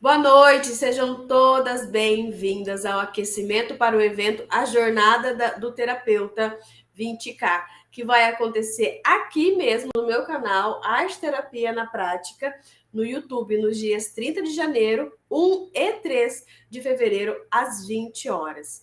Boa noite, sejam todas bem-vindas ao aquecimento para o evento A Jornada do Terapeuta 20K, que vai acontecer aqui mesmo no meu canal Arte Terapia na Prática, no YouTube, nos dias 30 de janeiro, 1 e 3 de fevereiro, às 20 horas.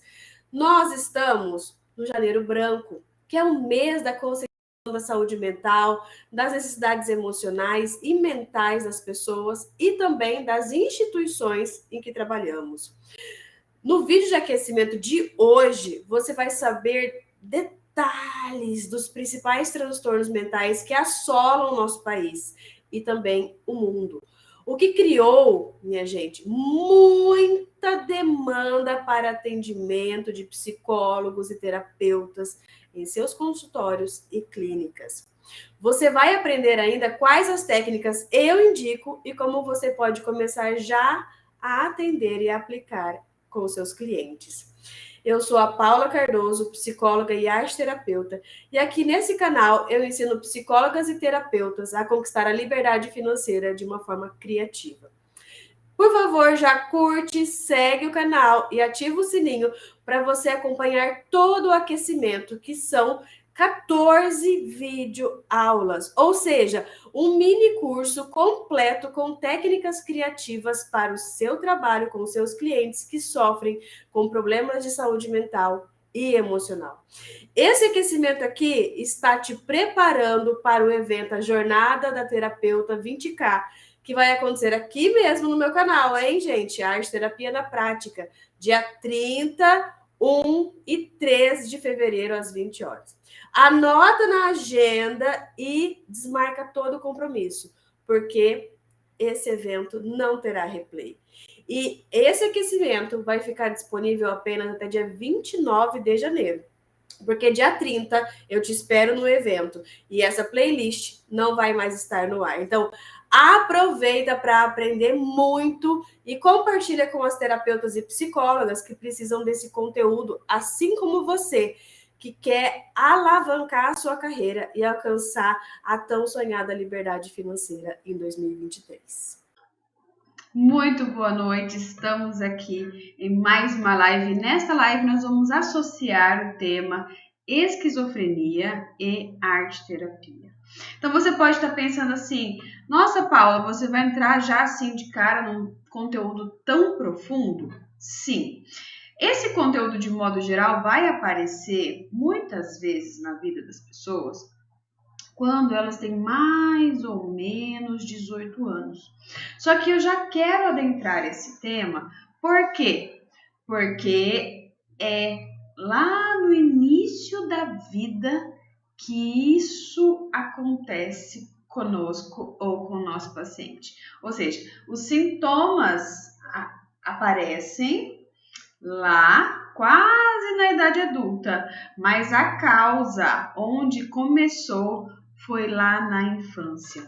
Nós estamos no Janeiro Branco, que é o mês da consciência da saúde mental, das necessidades emocionais e mentais das pessoas e também das instituições em que trabalhamos. No vídeo de aquecimento de hoje, você vai saber detalhes dos principais transtornos mentais que assolam o nosso país e também o mundo. O que criou, minha gente, muita demanda para atendimento de psicólogos e terapeutas em seus consultórios e clínicas. Você vai aprender ainda quais as técnicas eu indico e como você pode começar já a atender e aplicar com seus clientes. Eu sou a Paula Cardoso, psicóloga e arte-terapeuta, e aqui nesse canal eu ensino psicólogas e terapeutas a conquistar a liberdade financeira de uma forma criativa. Por favor, já curte, segue o canal e ativa o sininho para você acompanhar todo o aquecimento, que são 14 videoaulas, ou seja, um mini curso completo com técnicas criativas para o seu trabalho com seus clientes que sofrem com problemas de saúde mental e emocional. Esse aquecimento aqui está te preparando para o evento A Jornada da Terapeuta 20K, que vai acontecer aqui mesmo no meu canal, hein, gente? Arte Terapia na Prática, dia 30, 1 e 3 de fevereiro, às 20 horas. Anota na agenda e desmarca todo o compromisso, porque esse evento não terá replay. E esse aquecimento vai ficar disponível apenas até dia 29 de janeiro. Porque dia 30 eu te espero no evento e essa playlist não vai mais estar no ar. Então, aproveita para aprender muito e compartilha com as terapeutas e psicólogas que precisam desse conteúdo, assim como você, que quer alavancar a sua carreira e alcançar a tão sonhada liberdade financeira em 2023. Muito boa noite, estamos aqui em mais uma live. Nesta live nós vamos associar o tema esquizofrenia e arte-terapia. Então você pode estar pensando assim, nossa Paula, você vai entrar já assim de cara num conteúdo tão profundo? Sim. Esse conteúdo, de modo geral, vai aparecer muitas vezes na vida das pessoas quando elas têm mais ou menos 18 anos. Só que eu já quero adentrar esse tema, por quê? Porque é lá no início da vida que isso acontece conosco ou com o nosso paciente. Ou seja, os sintomas aparecem lá quase na idade adulta, mas a causa onde começou foi lá na infância.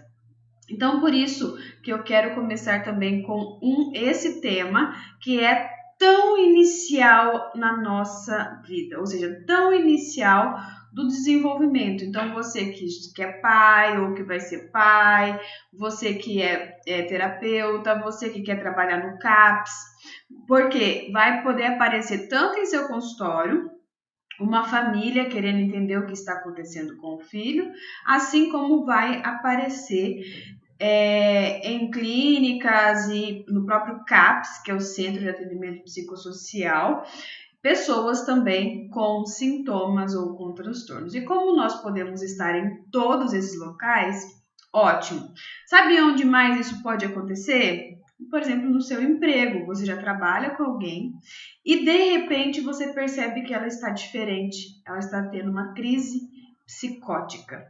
Então, por isso que eu quero começar também com esse tema que é tão inicial na nossa vida, ou seja, tão inicial do desenvolvimento. Então, você que é pai ou que vai ser pai, você que é terapeuta, você que quer trabalhar no CAPS, porque vai poder aparecer tanto em seu consultório, uma família querendo entender o que está acontecendo com o filho, assim como vai aparecer em clínicas e no próprio CAPS, que é o Centro de Atendimento Psicossocial, pessoas também com sintomas ou com transtornos. E como nós podemos estar em todos esses locais, ótimo. Sabe onde mais isso pode acontecer? Por exemplo, no seu emprego, você já trabalha com alguém e de repente você percebe que ela está diferente, ela está tendo uma crise psicótica.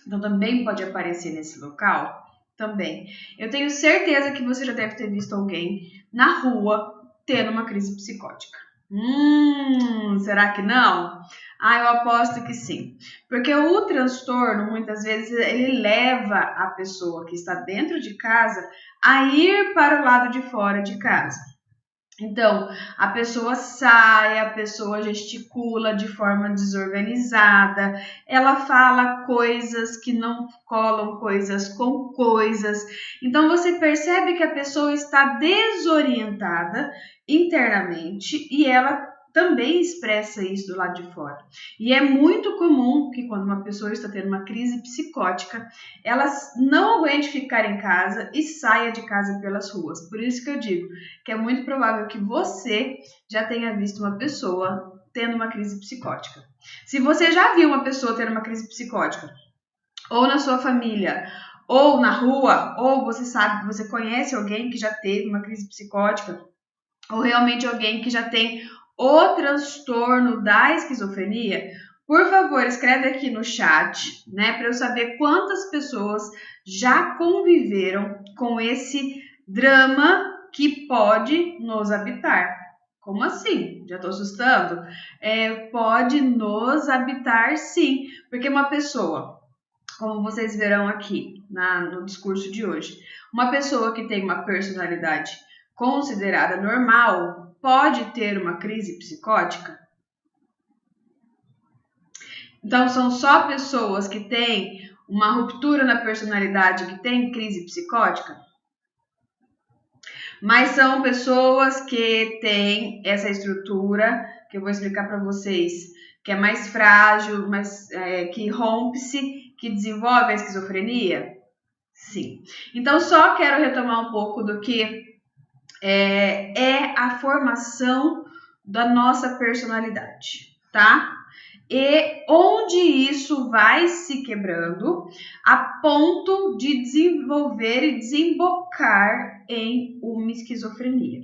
Então também pode aparecer nesse local, também. Eu tenho certeza que você já deve ter visto alguém na rua tendo uma crise psicótica. Será que não? Eu aposto que sim. Porque o transtorno, muitas vezes, ele leva a pessoa que está dentro de casa a ir para o lado de fora de casa. Então, a pessoa sai, a pessoa gesticula de forma desorganizada, ela fala coisas que não colam coisas com coisas. Então, você percebe que a pessoa está desorientada internamente e ela também expressa isso do lado de fora. E é muito comum que quando uma pessoa está tendo uma crise psicótica, ela não aguente ficar em casa e saia de casa pelas ruas. Por isso que eu digo que é muito provável que você já tenha visto uma pessoa tendo uma crise psicótica. Se você já viu uma pessoa tendo uma crise psicótica, ou na sua família, ou na rua, ou você sabe, você conhece alguém que já teve uma crise psicótica, ou realmente alguém que já tem o transtorno da esquizofrenia, por favor, escreve aqui no chat, né, para eu saber quantas pessoas já conviveram com esse drama que pode nos habitar. Como assim? Já estou assustando? Pode nos habitar, sim, porque uma pessoa, como vocês verão aqui no discurso de hoje, uma pessoa que tem uma personalidade considerada normal pode ter uma crise psicótica? Então, são só pessoas que têm uma ruptura na personalidade que têm crise psicótica? Mas são pessoas que têm essa estrutura, que eu vou explicar para vocês, que é mais frágil, que rompe-se, que desenvolve a esquizofrenia? Sim. Então, só quero retomar um pouco do que é a formação da nossa personalidade, tá? E onde isso vai se quebrando a ponto de desenvolver e desembocar em uma esquizofrenia.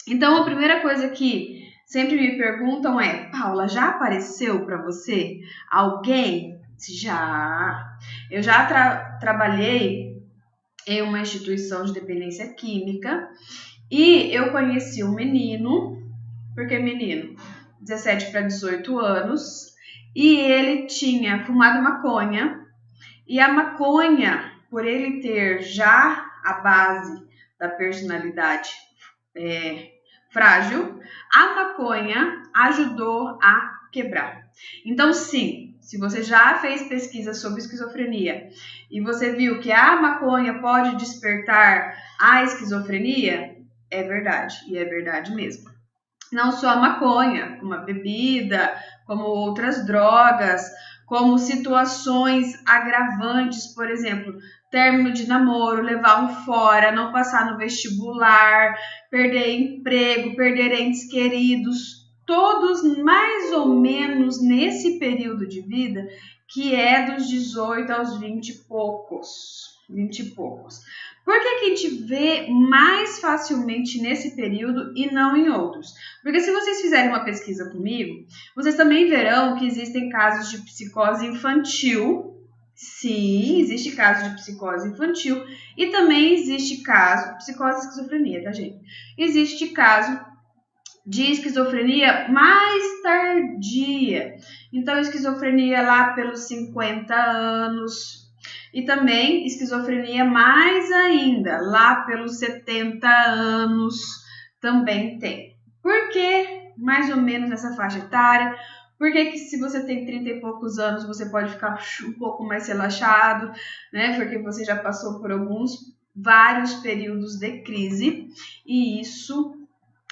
Então, a primeira coisa que sempre me perguntam é: Paula, já apareceu para você alguém? Já. Eu já trabalhei em uma instituição de dependência química e eu conheci um menino, porque menino, 17 para 18 anos, e ele tinha fumado maconha, e a maconha, por ele ter já a base da personalidade frágil, a maconha ajudou a quebrar. Então, sim, se você já fez pesquisa sobre esquizofrenia e você viu que a maconha pode despertar a esquizofrenia, é verdade, e é verdade mesmo. Não só a maconha, como a bebida, como outras drogas, como situações agravantes, por exemplo, término de namoro, levar um fora, não passar no vestibular, perder emprego, perder entes queridos, todos mais ou menos nesse período de vida que é dos 18 aos 20 e poucos. Por que a gente vê mais facilmente nesse período e não em outros? Porque se vocês fizerem uma pesquisa comigo, vocês também verão que existem casos de psicose infantil. Sim, existe caso de psicose infantil e também existe caso, psicose e esquizofrenia, tá, gente? Existe caso de esquizofrenia mais tardia. Então, esquizofrenia lá pelos 50 anos. E também esquizofrenia mais ainda, lá pelos 70 anos, também tem. Por que mais ou menos nessa faixa etária? Porque que se você tem 30 e poucos anos, você pode ficar um pouco mais relaxado, né? Porque você já passou por vários períodos de crise e isso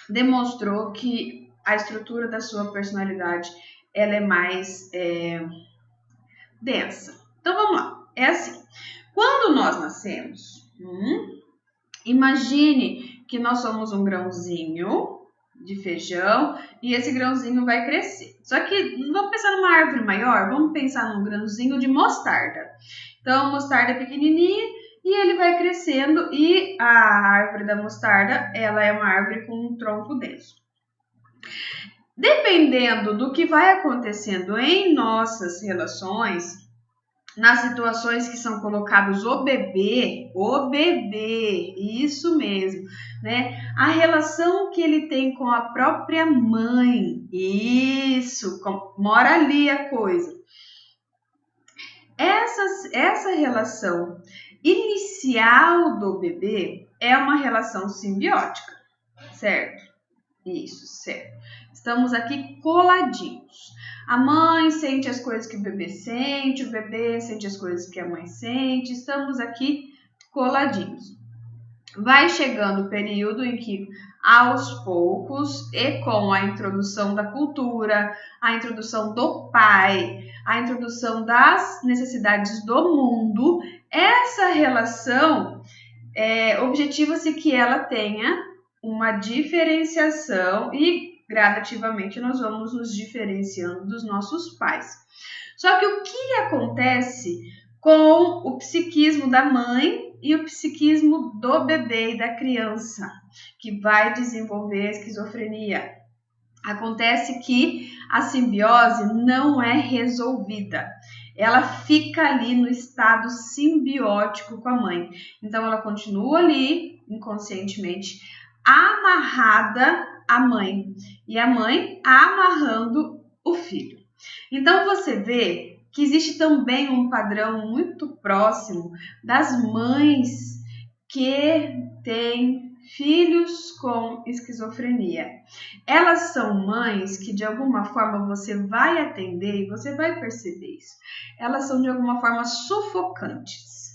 demonstrou que a estrutura da sua personalidade ela é mais densa. Então vamos lá. É assim, quando nós nascemos, imagine que nós somos um grãozinho de feijão e esse grãozinho vai crescer. Só que não vamos pensar numa árvore maior, vamos pensar num grãozinho de mostarda. Então, a mostarda é pequenininha e ele vai crescendo e a árvore da mostarda, ela é uma árvore com um tronco denso. Dependendo do que vai acontecendo em nossas relações, nas situações que são colocados o bebê, isso mesmo, né? A relação que ele tem com a própria mãe, isso, mora ali a coisa. Essa relação inicial do bebê é uma relação simbiótica, certo? Isso, certo. Estamos aqui coladinhos. A mãe sente as coisas que o bebê sente as coisas que a mãe sente. Estamos aqui coladinhos. Vai chegando o período em que, aos poucos, e com a introdução da cultura, a introdução do pai, a introdução das necessidades do mundo, essa relação objetiva-se que ela tenha uma diferenciação e gradativamente nós vamos nos diferenciando dos nossos pais. Só que o que acontece com o psiquismo da mãe e o psiquismo do bebê e da criança que vai desenvolver a esquizofrenia? Acontece que a simbiose não é resolvida. Ela fica ali no estado simbiótico com a mãe. Então, ela continua ali, inconscientemente, amarrada à mãe. E a mãe amarrando o filho. Então, você vê que existe também um padrão muito próximo das mães que têm filhos com esquizofrenia. Elas são mães que de alguma forma você vai atender e você vai perceber isso. Elas são de alguma forma sufocantes.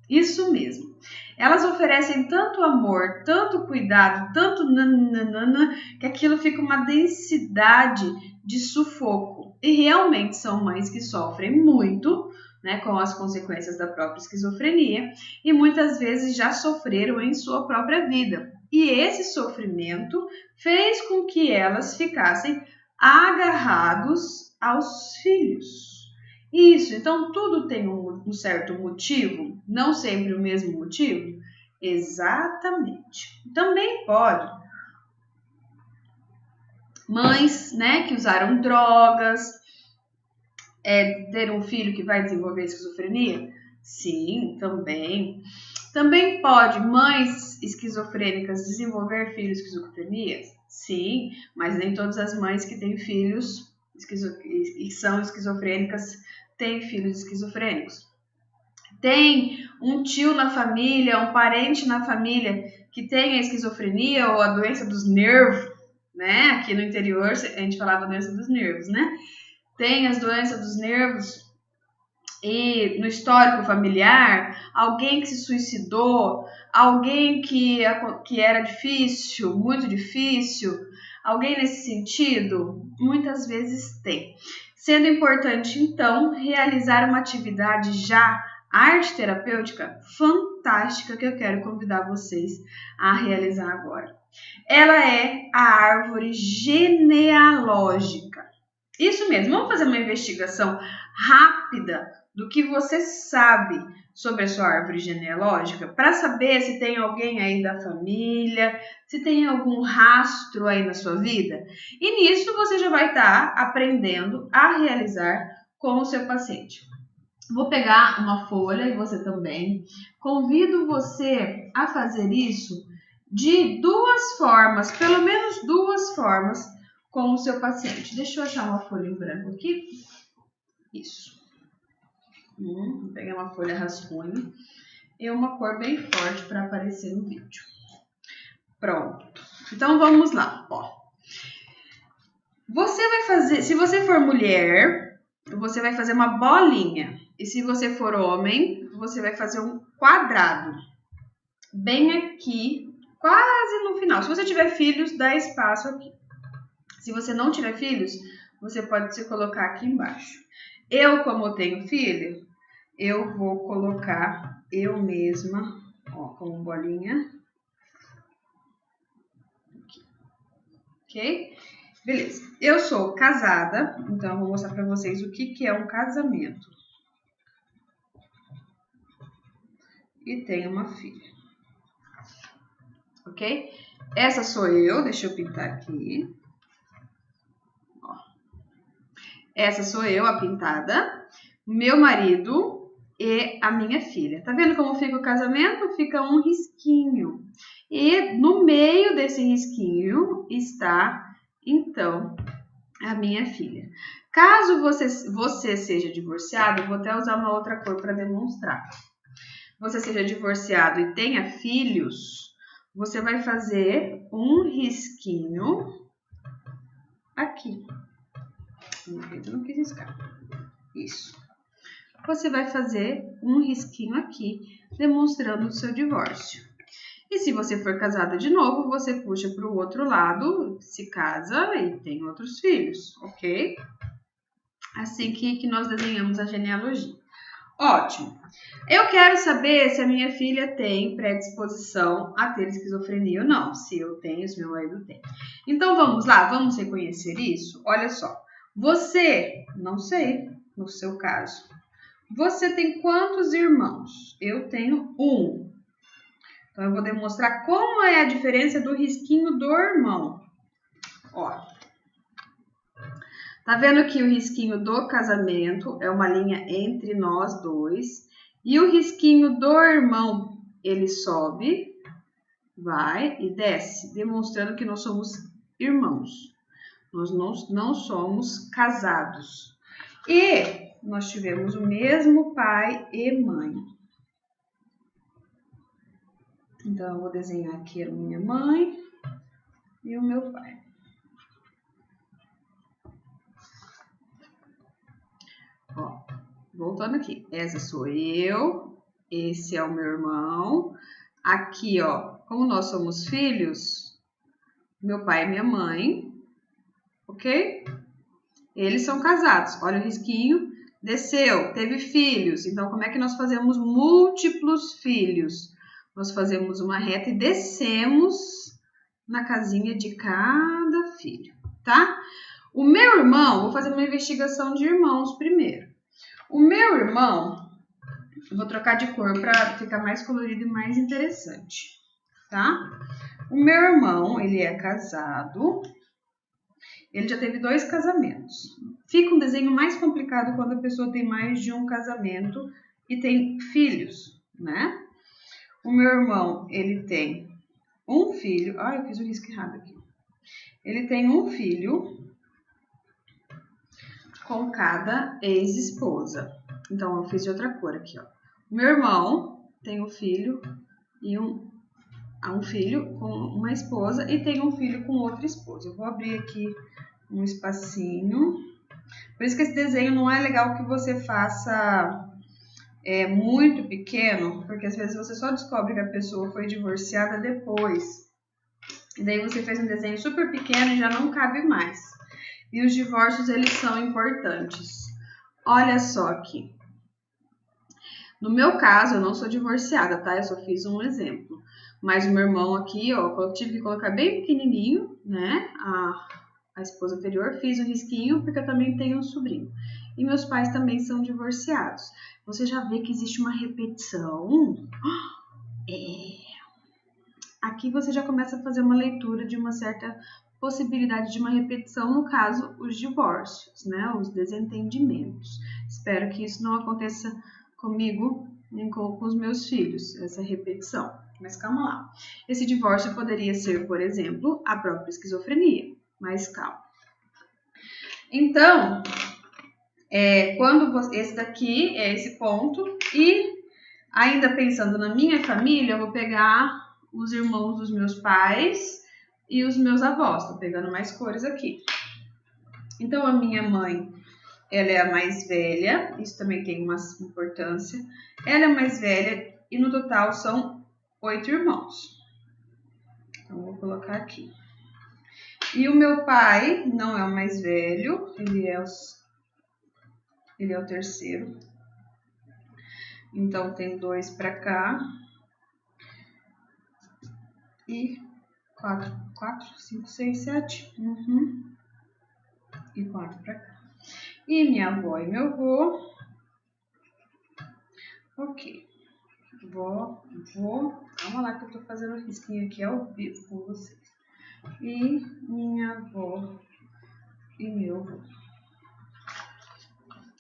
Isso mesmo. Elas oferecem tanto amor, tanto cuidado, tanto nananana, que aquilo fica uma densidade de sufoco. E realmente são mães que sofrem muito, né, com as consequências da própria esquizofrenia e muitas vezes já sofreram em sua própria vida. E esse sofrimento fez com que elas ficassem agarrados aos filhos. Isso, então tudo tem um certo motivo, não sempre o mesmo motivo? Exatamente. Também pode. Mães, né, que usaram drogas, ter um filho que vai desenvolver esquizofrenia? Sim, também. Também pode mães esquizofrênicas desenvolver filhos esquizofrenias? Sim, mas nem todas as mães que têm filhos e são esquizofrênicas têm filhos esquizofrênicos. Tem um tio na família, um parente na família que tem a esquizofrenia ou a doença dos nervos, né? Aqui no interior a gente falava doença dos nervos, né? Tem as doenças dos nervos e no histórico familiar, alguém que se suicidou, alguém que era difícil, muito difícil, alguém nesse sentido, muitas vezes tem. Sendo importante, então, realizar uma atividade já arte terapêutica fantástica que eu quero convidar vocês a realizar agora. Ela é a árvore genealógica. Isso mesmo, vamos fazer uma investigação rápida do que você sabe sobre a sua árvore genealógica para saber se tem alguém aí da família, se tem algum rastro aí na sua vida. E nisso você já vai estar aprendendo a realizar com o seu paciente. Vou pegar uma folha e você também. Convido você a fazer isso de duas formas, pelo menos duas formas, com o seu paciente. Deixa eu achar uma folha em branco aqui. Isso. Vou pegar uma folha rascunho e uma cor bem forte para aparecer no vídeo. Pronto. Então vamos lá. Ó. Você vai fazer, se você for mulher, você vai fazer uma bolinha. E se você for homem, você vai fazer um quadrado. Bem aqui, quase no final. Se você tiver filhos, dá espaço aqui. Se você não tiver filhos, você pode se colocar aqui embaixo. Eu, como tenho filho, eu vou colocar eu mesma, ó, como bolinha. Aqui. Ok? Beleza. Eu sou casada, então eu vou mostrar para vocês o que é um casamento. E tenho uma filha. Ok? Essa sou eu, deixa eu pintar aqui. Ó. Essa sou eu, a pintada. Meu marido e a minha filha. Tá vendo como fica o casamento? Fica um risquinho. E no meio desse risquinho está, então, a minha filha. Caso você seja divorciado, eu vou até usar uma outra cor para demonstrar. Você seja divorciado e tenha filhos, você vai fazer um risquinho aqui. Eu não quis riscar. Isso. Você vai fazer um risquinho aqui, demonstrando o seu divórcio. E se você for casada de novo, você puxa para o outro lado, se casa e tem outros filhos, ok? Assim que nós desenhamos a genealogia. Ótimo. Eu quero saber se a minha filha tem predisposição a ter esquizofrenia ou não. Se eu tenho, se meu marido tem. Então, vamos lá, vamos reconhecer isso? Olha só. Você, não sei, no seu caso. Você tem quantos irmãos? Eu tenho 1. Então, eu vou demonstrar como é a diferença do risquinho do irmão. Ó. Tá vendo que o risquinho do casamento é uma linha entre nós dois. E o risquinho do irmão, ele sobe, vai e desce, demonstrando que nós somos irmãos. Nós não somos casados. E nós tivemos o mesmo pai e mãe. Então, eu vou desenhar aqui a minha mãe e o meu pai. Ó, voltando aqui. Essa sou eu, esse é o meu irmão. Aqui, ó, como nós somos filhos, meu pai e minha mãe, ok? Eles são casados. Olha o risquinho. Desceu, teve filhos. Então, como é que nós fazemos múltiplos filhos? Nós fazemos uma reta e descemos na casinha de cada filho, tá? O meu irmão, vou fazer uma investigação de irmãos primeiro. O meu irmão, eu vou trocar de cor para ficar mais colorido e mais interessante, tá? O meu irmão, ele é casado. Ele já teve 2 casamentos. Fica um desenho mais complicado quando a pessoa tem mais de um casamento e tem filhos, né? O meu irmão, ele tem um filho. Ai, eu fiz o risco errado aqui. Ele tem um filho com cada ex-esposa. Então, eu fiz de outra cor aqui, ó. O meu irmão tem um filho e um filho com uma esposa e tem um filho com outra esposa. Eu vou abrir aqui um espacinho. Por isso que esse desenho não é legal que você faça muito pequeno, porque às vezes você só descobre que a pessoa foi divorciada depois. E daí você fez um desenho super pequeno e já não cabe mais. E os divórcios, eles são importantes. Olha só aqui. No meu caso, eu não sou divorciada, tá? Eu só fiz um exemplo. Mas o meu irmão aqui, ó, eu tive que colocar bem pequenininho, né? A esposa anterior, fiz um risquinho porque eu também tenho um sobrinho. E meus pais também são divorciados. Você já vê que existe uma repetição. Aqui você já começa a fazer uma leitura de uma certa possibilidade de uma repetição, no caso, os divórcios, né? Os desentendimentos. Espero que isso não aconteça comigo nem com os meus filhos, essa repetição. Mas calma lá. Esse divórcio poderia ser, por exemplo, a própria esquizofrenia. Mas calma. Então, esse daqui é esse ponto. E ainda pensando na minha família, eu vou pegar os irmãos dos meus pais e os meus avós. Estou pegando mais cores aqui. Então, a minha mãe, ela é a mais velha. Isso também tem uma importância. Ela é a mais velha e no total são 8 irmãos. Então, vou colocar aqui. E o meu pai não é o mais velho, ele é o terceiro. Então, tem 2 para cá. E 4, 5, 6, 7. E 4 para cá. E minha avó e meu avô. Ok. Calma lá que eu tô fazendo um risquinho aqui ao vivo com vocês. E minha avó e meu avô.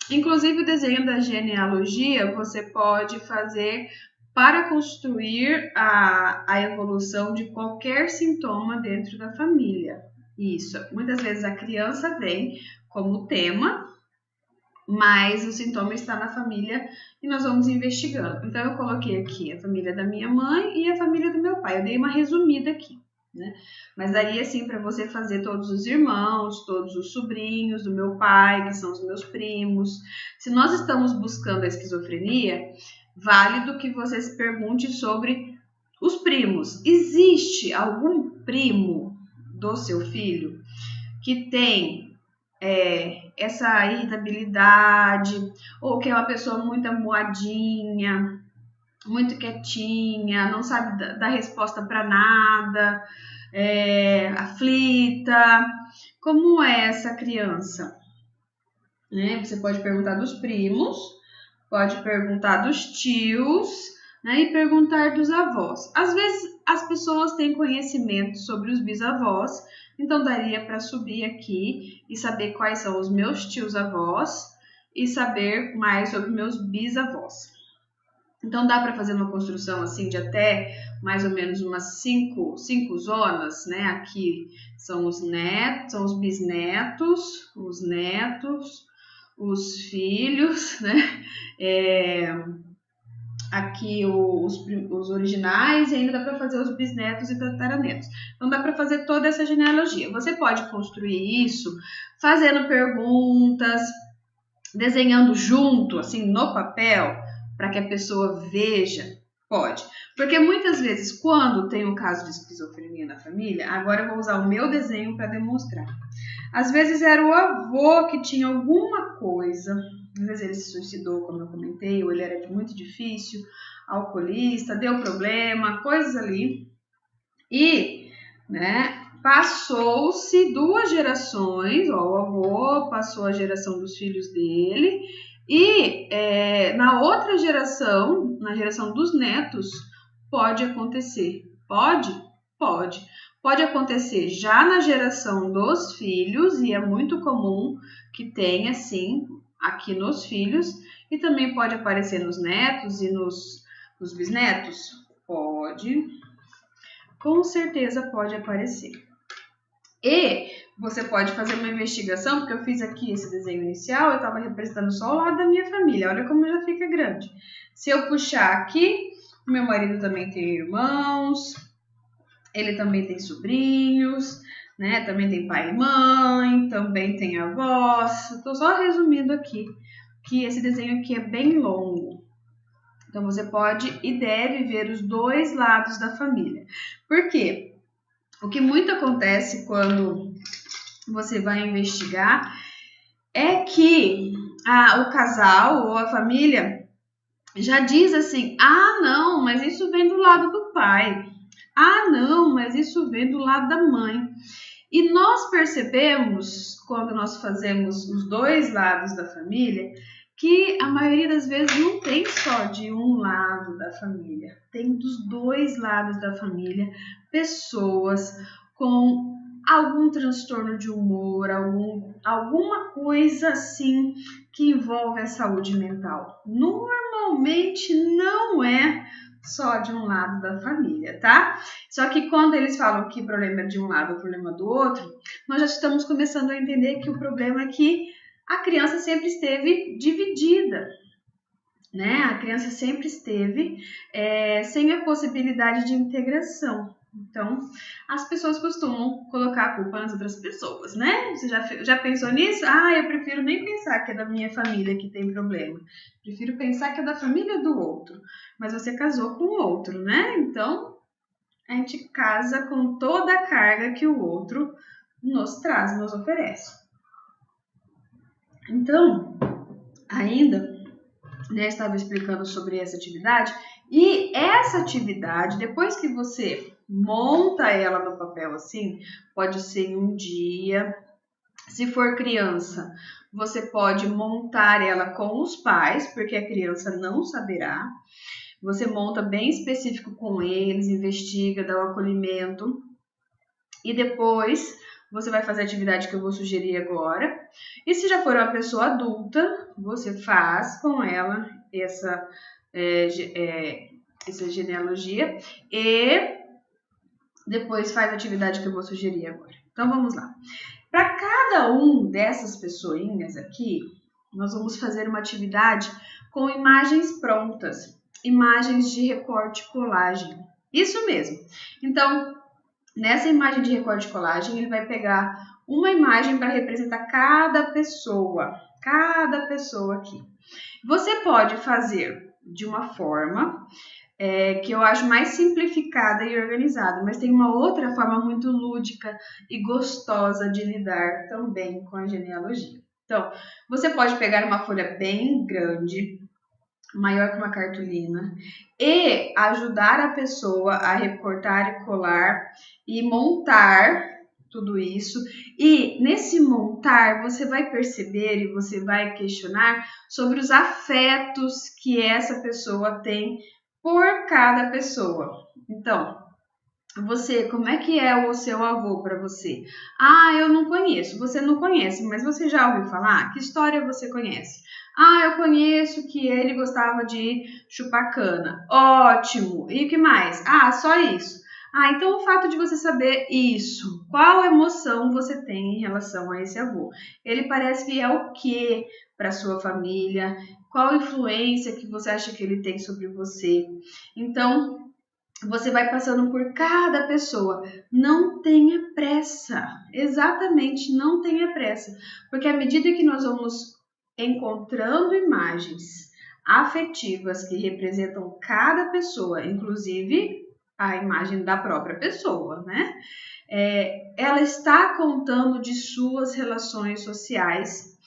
Inclusive, o desenho da genealogia você pode fazer para construir a evolução de qualquer sintoma dentro da família. Isso. Muitas vezes a criança vem como tema, mas o sintoma está na família e nós vamos investigando. Então, eu coloquei aqui a família da minha mãe e a família do meu pai. Eu dei uma resumida aqui, né? Mas daria assim para você fazer todos os irmãos, todos os sobrinhos do meu pai, que são os meus primos. Se nós estamos buscando a esquizofrenia, válido que você se pergunte sobre os primos. Existe algum primo do seu filho que tem essa irritabilidade, ou que é uma pessoa muito amuadinha, muito quietinha, não sabe dar resposta para nada, aflita? Como é essa criança? Né? Você pode perguntar dos primos, pode perguntar dos tios, né? E perguntar dos avós. Às vezes as pessoas têm conhecimento sobre os bisavós, então daria para subir aqui e saber quais são os meus tios-avós e saber mais sobre meus bisavós. Então dá para fazer uma construção assim de até mais ou menos umas cinco zonas, né? Aqui são os netos, são os bisnetos, os netos, os filhos, né? Aqui os originais, e ainda dá para fazer os bisnetos e tataranetos. Então dá para fazer toda essa genealogia. Você pode construir isso fazendo perguntas, desenhando junto, assim, no papel, para que a pessoa veja. Pode. Porque muitas vezes, quando tem um caso de esquizofrenia na família, agora eu vou usar o meu desenho para demonstrar. Às vezes era o avô que tinha alguma coisa, às vezes ele se suicidou, como eu comentei, ou ele era muito difícil, alcoolista, deu problema, coisas ali. E, né, passou-se 2 gerações, ó, o avô passou a geração dos filhos dele, e na outra geração, na geração dos netos, pode acontecer. Pode? Pode. Pode acontecer já na geração dos filhos, e é muito comum que tenha, sim, aqui nos filhos, e também pode aparecer nos netos e nos bisnetos? Pode. Com certeza pode aparecer. E você pode fazer uma investigação, porque eu fiz aqui esse desenho inicial, eu estava representando só o lado da minha família, olha como já fica grande. Se eu puxar aqui, meu marido também tem irmãos, ele também tem sobrinhos, né? Também tem pai e mãe, também tem avós. Estou só resumindo aqui, que esse desenho aqui é bem longo. Então, você pode e deve ver os 2 lados da família. Por quê? O que muito acontece quando você vai investigar é que o casal ou a família já diz assim: ah, não, mas isso vem do lado do pai. Ah, não, mas isso vem do lado da mãe. E nós percebemos, quando nós fazemos os 2 lados da família, que a maioria das vezes não tem só de um lado da família, tem dos 2 lados da família pessoas com algum transtorno de humor, alguma coisa assim que envolve a saúde mental. Normalmente não é só de um lado da família, tá? Só que quando eles falam que problema é de um lado ou problema do outro, nós já estamos começando a entender que o problema é que a criança sempre esteve dividida, né? A criança sempre esteve sem a possibilidade de integração. Então, as pessoas costumam colocar a culpa nas outras pessoas, né? Você já pensou nisso? Ah, eu prefiro nem pensar que é da minha família que tem problema. Prefiro pensar que é da família do outro. Mas você casou com o outro, né? Então, a gente casa com toda a carga que o outro nos traz, nos oferece. Então, ainda, né, estava explicando sobre essa atividade. E essa atividade, depois que você monta ela no papel assim, pode ser em um dia. Se for criança, você pode montar ela com os pais, porque a criança não saberá. Você monta bem específico com eles, investiga, dá o acolhimento. E depois você vai fazer a atividade que eu vou sugerir agora. E se já for uma pessoa adulta, você faz com ela essa genealogia e depois faz a atividade que eu vou sugerir agora. Então, vamos lá. Para cada um dessas pessoinhas aqui, nós vamos fazer uma atividade com imagens prontas, imagens de recorte e colagem. Isso mesmo. Então, nessa imagem de recorte e colagem, ele vai pegar uma imagem para representar cada pessoa aqui. Você pode fazer de uma forma que eu acho mais simplificada e organizada, mas tem uma outra forma muito lúdica e gostosa de lidar também com a genealogia. Então, você pode pegar uma folha bem grande, maior que uma cartolina, e ajudar a pessoa a recortar e colar e montar tudo isso. E nesse montar, você vai perceber e você vai questionar sobre os afetos que essa pessoa tem por cada pessoa. Então, você, como é que é o seu avô para você? Ah, eu não conheço. Você não conhece, mas você já ouviu falar? Que história você conhece? Ah, eu conheço que ele gostava de chupar cana. Ótimo. E o que mais? Ah, só isso. Ah, então o fato de você saber isso, qual emoção você tem em relação a esse avô? Ele parece que é o que para sua família? Qual influência que você acha que ele tem sobre você? Então, você vai passando por cada pessoa. Não tenha pressa. Exatamente, não tenha pressa. Porque à medida que nós vamos encontrando imagens afetivas que representam cada pessoa, inclusive a imagem da própria pessoa, né? Ela está contando de suas relações sociais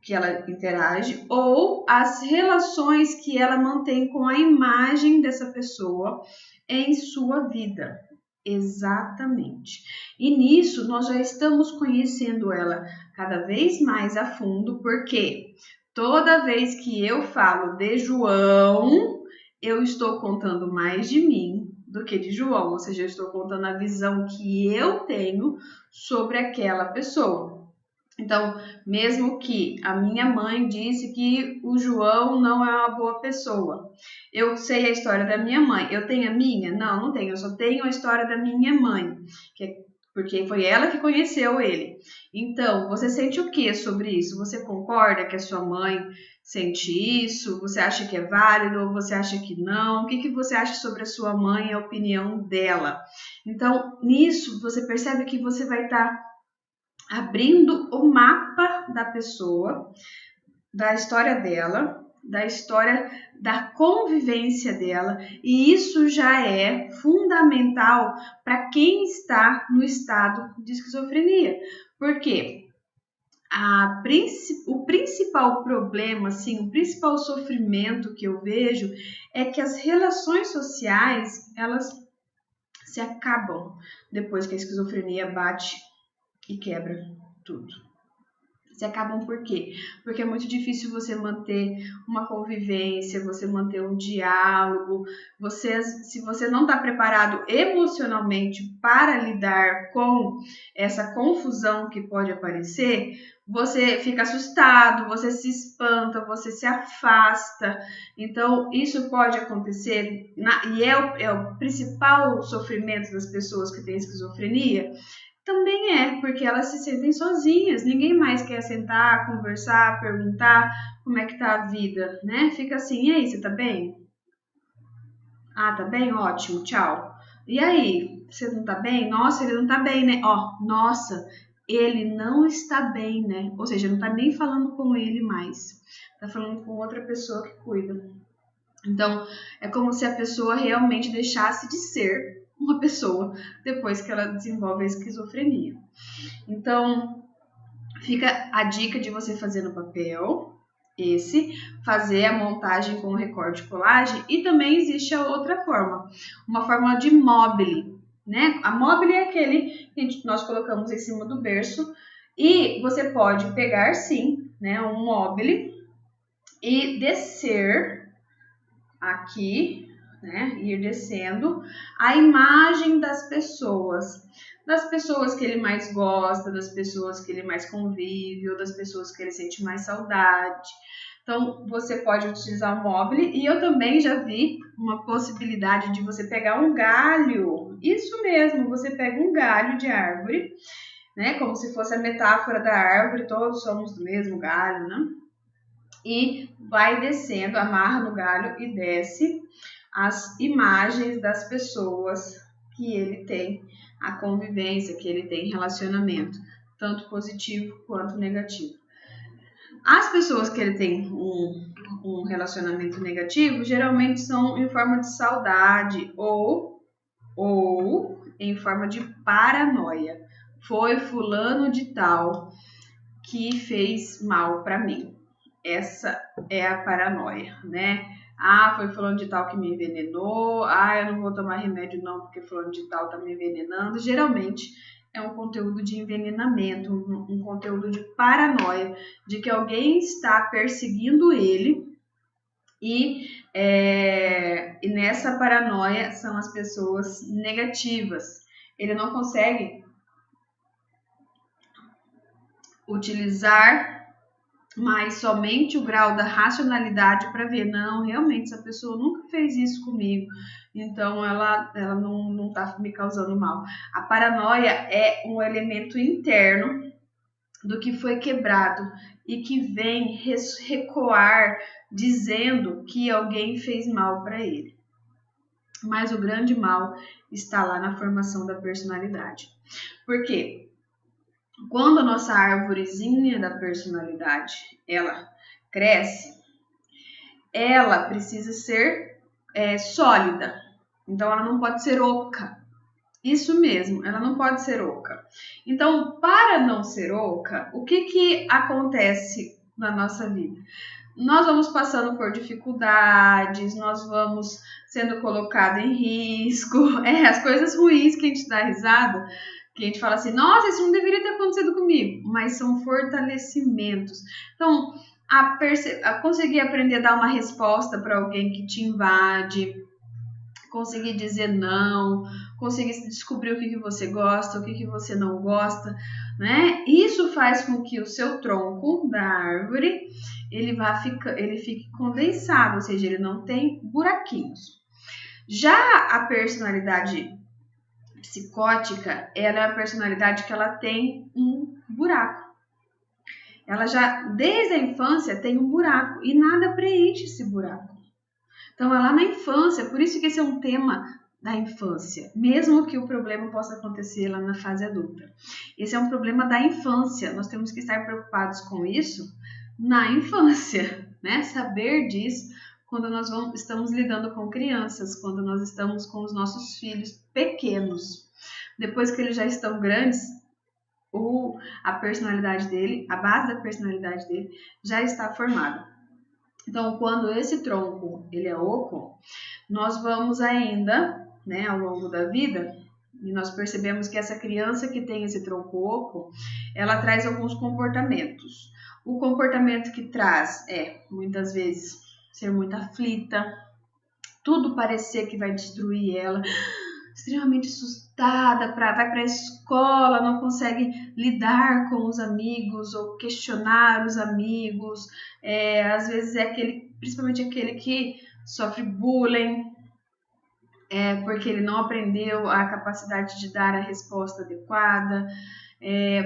que ela interage ou as relações que ela mantém com a imagem dessa pessoa em sua vida. Exatamente. E nisso nós já estamos conhecendo ela cada vez mais a fundo, porque toda vez que eu falo de João, eu estou contando mais de mim do que de João, ou seja, eu estou contando a visão que eu tenho sobre aquela pessoa. Então, mesmo que a minha mãe disse que o João não é uma boa pessoa, eu sei a história da minha mãe. Eu tenho a minha? Não, não tenho. Eu só tenho a história da minha mãe, porque foi ela que conheceu ele. Então, você sente o que sobre isso? Você concorda que a sua mãe sente isso? Você acha que é válido ou você acha que não? O que você acha sobre a sua mãe e a opinião dela? Então, nisso, você percebe que você vai estar abrindo o mapa da pessoa, da história dela, da história da convivência dela, e isso já é fundamental para quem está no estado de esquizofrenia. Por quê? O principal problema, assim, o principal sofrimento que eu vejo é que as relações sociais, elas se acabam depois que a esquizofrenia bate e quebra tudo. Se acabam por quê? Porque é muito difícil você manter uma convivência, você manter um diálogo. Se você não está preparado emocionalmente para lidar com essa confusão que pode aparecer, você fica assustado, você se espanta, você se afasta. Então, isso pode acontecer, e é o principal sofrimento das pessoas que têm esquizofrenia. Também porque elas se sentem sozinhas, ninguém mais quer sentar, conversar, perguntar como é que tá a vida, né? Fica assim, e aí, você tá bem? Ah, tá bem? Ótimo, tchau. E aí, você não tá bem? Nossa, ele não tá bem, né? Nossa, ele não está bem, né? Ou seja, não tá nem falando com ele mais, tá falando com outra pessoa que cuida. Então, é como se a pessoa realmente deixasse de ser uma pessoa depois que ela desenvolve a esquizofrenia. Então, fica a dica de você fazer no papel, fazer a montagem com recorte e colagem, e também existe a outra forma, uma forma de mobile, né? A mobile é aquele que nós colocamos em cima do berço, e você pode pegar, sim, né, um mobile e descer aqui, né, ir descendo a imagem das pessoas que ele mais gosta, das pessoas que ele mais convive, ou das pessoas que ele sente mais saudade. Então, você pode utilizar o mobile, e eu também já vi uma possibilidade de você pegar um galho, isso mesmo, você pega um galho de árvore, né, como se fosse a metáfora da árvore, todos somos do mesmo galho, né? e vai descendo, amarra no galho e desce as imagens das pessoas que ele tem a convivência, que ele tem relacionamento, tanto positivo quanto negativo. As pessoas que ele tem um relacionamento negativo, geralmente são em forma de saudade ou em forma de paranoia. Foi fulano de tal que fez mal para mim. Essa é a paranoia, né? Ah, foi fulano de tal que me envenenou. Ah, eu não vou tomar remédio não, porque fulano de tal tá me envenenando. Geralmente é um conteúdo de envenenamento, um conteúdo de paranoia, de que alguém está perseguindo ele. E nessa paranoia são as pessoas negativas. Ele não consegue utilizar mais somente o grau da racionalidade para ver, não, realmente essa pessoa nunca fez isso comigo, então ela não está me causando mal. A paranoia é um elemento interno do que foi quebrado e que vem recuar dizendo que alguém fez mal para ele. Mas o grande mal está lá na formação da personalidade. Por quê? Quando a nossa árvorezinha da personalidade, ela cresce, ela precisa ser sólida. Então, ela não pode ser oca. Isso mesmo, ela não pode ser oca. Então, para não ser oca, o que acontece na nossa vida? Nós vamos passando por dificuldades, nós vamos sendo colocado em risco, as coisas ruins que a gente dá risada, que a gente fala assim, nossa, isso não deveria ter acontecido comigo, mas são fortalecimentos. Então, a conseguir aprender a dar uma resposta para alguém que te invade, conseguir dizer não, conseguir descobrir o que você gosta, o que você não gosta, né? Isso faz com que o seu tronco da árvore ele fique condensado, ou seja, ele não tem buraquinhos. Já a personalidade psicótica, ela é a personalidade que ela tem um buraco. Ela já, desde a infância, tem um buraco e nada preenche esse buraco. Então, é lá na infância, por isso que esse é um tema da infância, mesmo que o problema possa acontecer lá na fase adulta. Esse é um problema da infância, nós temos que estar preocupados com isso na infância, né? Saber disso quando nós estamos lidando com crianças, quando nós estamos com os nossos filhos pequenos. Depois que eles já estão grandes, a personalidade dele, a base da personalidade dele já está formada. Então, quando esse tronco ele é oco, nós vamos ainda, né, ao longo da vida, e nós percebemos que essa criança que tem esse tronco oco, ela traz alguns comportamentos. O comportamento que traz muitas vezes, ser muito aflita, tudo parecer que vai destruir ela, extremamente assustada, vai para a escola, não consegue lidar com os amigos ou questionar os amigos, às vezes principalmente aquele que sofre bullying, porque ele não aprendeu a capacidade de dar a resposta adequada,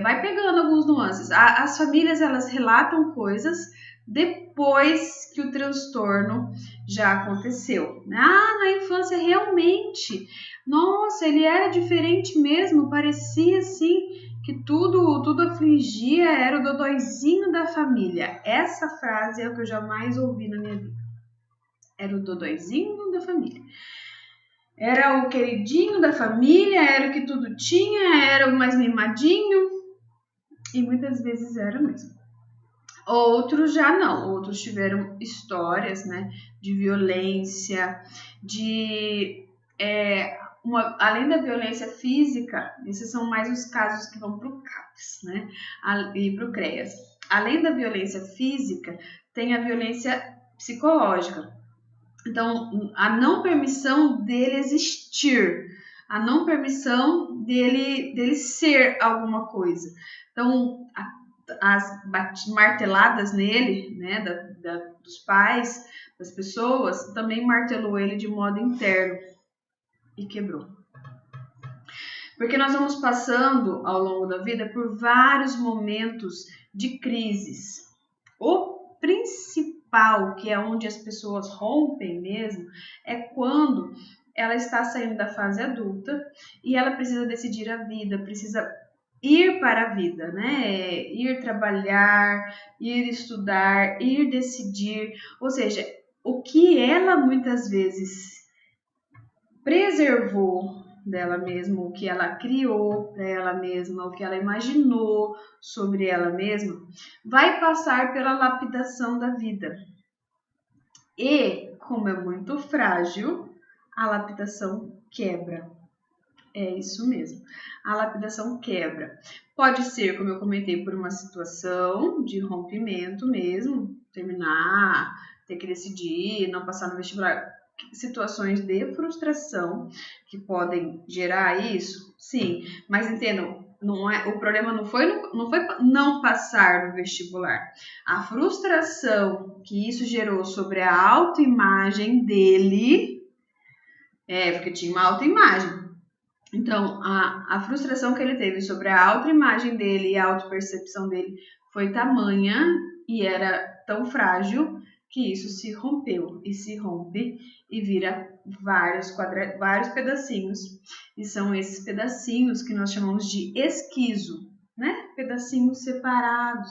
vai pegando alguns nuances. As famílias, elas relatam coisas depois que o transtorno já aconteceu. Na infância, realmente, nossa, ele era diferente mesmo, parecia assim que tudo afligia, era o dodóizinho da família. Essa frase é o que eu jamais ouvi na minha vida. Era o dodóizinho da família. Era o queridinho da família, era o que tudo tinha, era o mais mimadinho, e muitas vezes era mesmo. Outros já não, outros tiveram histórias, né, de violência, além da violência física, esses são mais os casos que vão para o CAPS, né, e para o CREAS. Além da violência física, tem a violência psicológica. Então, a não permissão dele existir, a não permissão dele ser alguma coisa. Então, as marteladas nele, né, dos pais, das pessoas, também martelou ele de modo interno e quebrou. Porque nós vamos passando ao longo da vida por vários momentos de crises. principal, que é onde as pessoas rompem mesmo, é quando ela está saindo da fase adulta e ela precisa decidir a vida, precisa ir para a vida, né? Ir trabalhar, ir estudar, ir decidir, ou seja, o que ela muitas vezes preservou dela mesma, o que ela criou para ela mesma, o que ela imaginou sobre ela mesma, vai passar pela lapidação da vida. E, como é muito frágil, a lapidação quebra. É isso mesmo. A lapidação quebra. Pode ser, como eu comentei, por uma situação de rompimento mesmo, terminar, ter que decidir, não passar no vestibular. Situações de frustração que podem gerar isso, sim. Mas entendam, o problema não foi não passar no vestibular. A frustração que isso gerou sobre a autoimagem dele, porque tinha uma autoimagem. Então, a frustração que ele teve sobre a autoimagem dele e a autopercepção dele foi tamanha e era tão frágil que isso se rompeu e se rompe e vira vários pedacinhos. E são esses pedacinhos que nós chamamos de esquizo, né? Pedacinhos separados.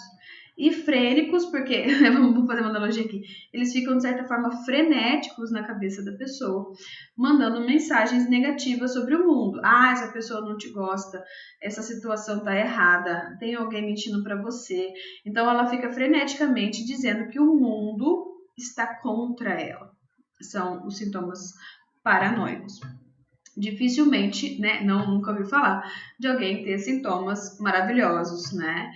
E frênicos, porque, vamos fazer uma analogia aqui, eles ficam de certa forma frenéticos na cabeça da pessoa, mandando mensagens negativas sobre o mundo. Ah, essa pessoa não te gosta, essa situação tá errada, tem alguém mentindo para você. Então ela fica freneticamente dizendo que o mundo está contra ela. São os sintomas paranoicos. Dificilmente, né, nunca ouvi falar de alguém ter sintomas maravilhosos, né?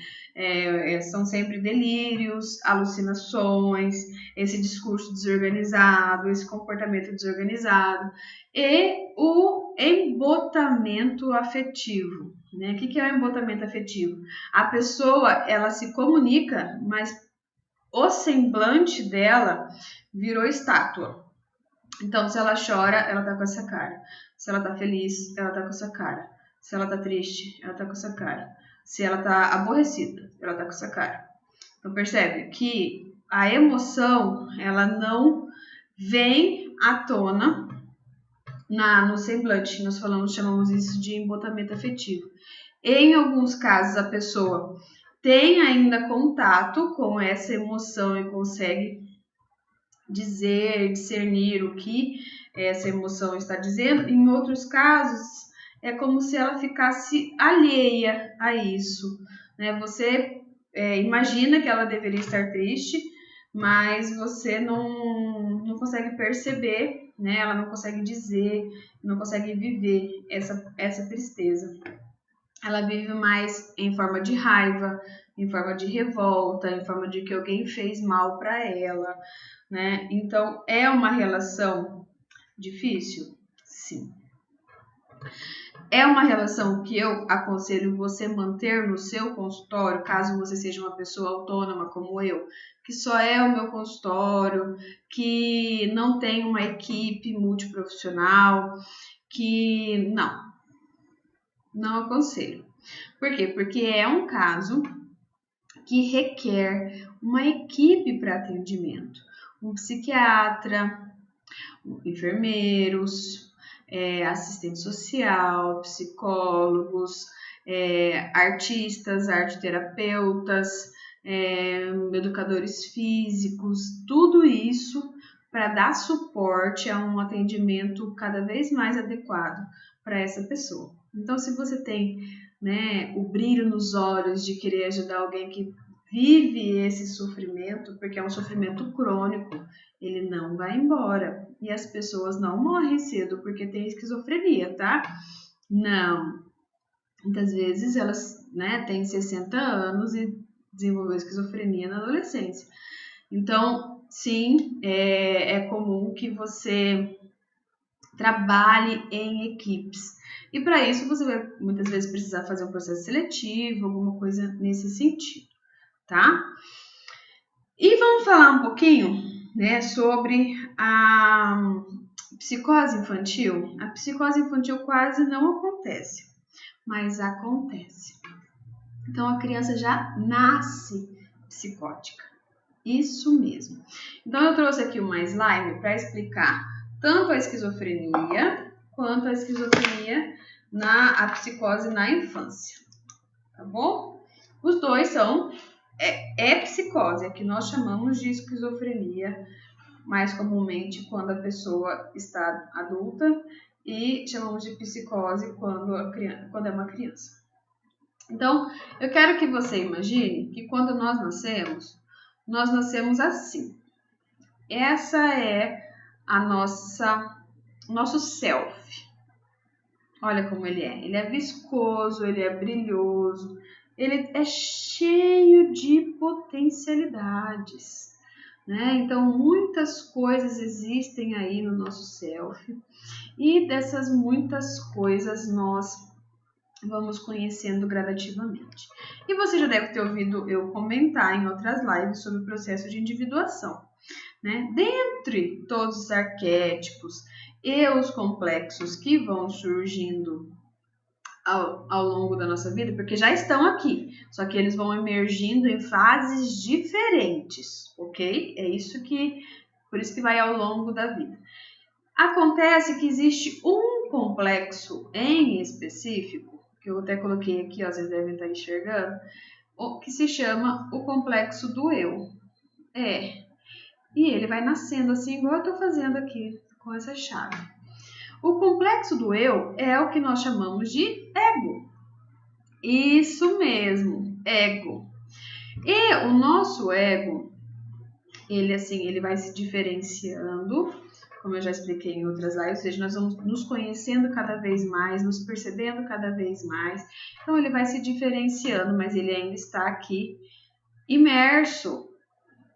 São sempre delírios, alucinações, esse discurso desorganizado, esse comportamento desorganizado e o embotamento afetivo, né? O que é o embotamento afetivo? A pessoa, ela se comunica, mas o semblante dela virou estátua. Então, se ela chora, ela tá com essa cara. Se ela tá feliz, ela tá com essa cara. Se ela tá triste, ela tá com essa cara. Se ela tá aborrecida, ela tá com essa cara. Então, percebe que a emoção, ela não vem à tona no semblante. Nós chamamos isso de embotamento afetivo. Em alguns casos, a pessoa tem ainda contato com essa emoção e consegue discernir o que essa emoção está dizendo. Em outros casos, é como se ela ficasse alheia a isso, né? Você imagina que ela deveria estar triste, mas você não consegue perceber, né? Ela não consegue dizer, não consegue viver essa tristeza. Ela vive mais em forma de raiva, em forma de revolta, em forma de que alguém fez mal para ela, né? Então, é uma relação difícil? Sim. É uma relação que eu aconselho você manter no seu consultório, caso você seja uma pessoa autônoma como eu, que só é o meu consultório, que não tem uma equipe multiprofissional, que não aconselho. Por quê? Porque é um caso que requer uma equipe para atendimento. Um psiquiatra, enfermeiros, assistente social, psicólogos, artistas, arteterapeutas, educadores físicos, tudo isso para dar suporte a um atendimento cada vez mais adequado para essa pessoa. Então, se você tem, né, o brilho nos olhos de querer ajudar alguém que vive esse sofrimento, porque é um sofrimento crônico, ele não vai embora. E as pessoas não morrem cedo porque tem esquizofrenia, tá? Não. Muitas vezes elas, né, têm 60 anos e desenvolveu esquizofrenia na adolescência. Então, sim, é comum que você trabalhe em equipes. E para isso você vai muitas vezes precisar fazer um processo seletivo, alguma coisa nesse sentido, tá? E vamos falar um pouquinho, né, sobre a psicose infantil. A psicose infantil quase não acontece, mas acontece. Então a criança já nasce psicótica. Isso mesmo. Então, eu trouxe aqui uma slide para explicar tanto a esquizofrenia quanto a esquizofrenia a psicose na infância. Tá bom? Os dois são psicose, é que nós chamamos de esquizofrenia, mais comumente quando a pessoa está adulta, e chamamos de psicose quando é uma criança. Então, eu quero que você imagine que quando nós nascemos assim. Essa é nosso self. Olha como ele é. Ele é viscoso, ele é brilhoso, ele é cheio de potencialidades, né? Então, muitas coisas existem aí no nosso self, e dessas muitas coisas nós vamos conhecendo gradativamente. E você já deve ter ouvido eu comentar em outras lives sobre o processo de individuação, né? Dentre todos os arquétipos e os complexos que vão surgindo ao longo da nossa vida, porque já estão aqui, só que eles vão emergindo em fases diferentes, ok? Por isso que vai ao longo da vida. Acontece que existe um complexo em específico, que eu até coloquei aqui, ó, vocês devem estar enxergando, que se chama o complexo do eu. E ele vai nascendo assim, igual eu estou fazendo aqui com essa chave. O complexo do eu é o que nós chamamos de ego. Isso mesmo, ego. E o nosso ego, ele vai se diferenciando, como eu já expliquei em outras lives, ou seja, nós vamos nos conhecendo cada vez mais, nos percebendo cada vez mais. Então, ele vai se diferenciando, mas ele ainda está aqui imerso,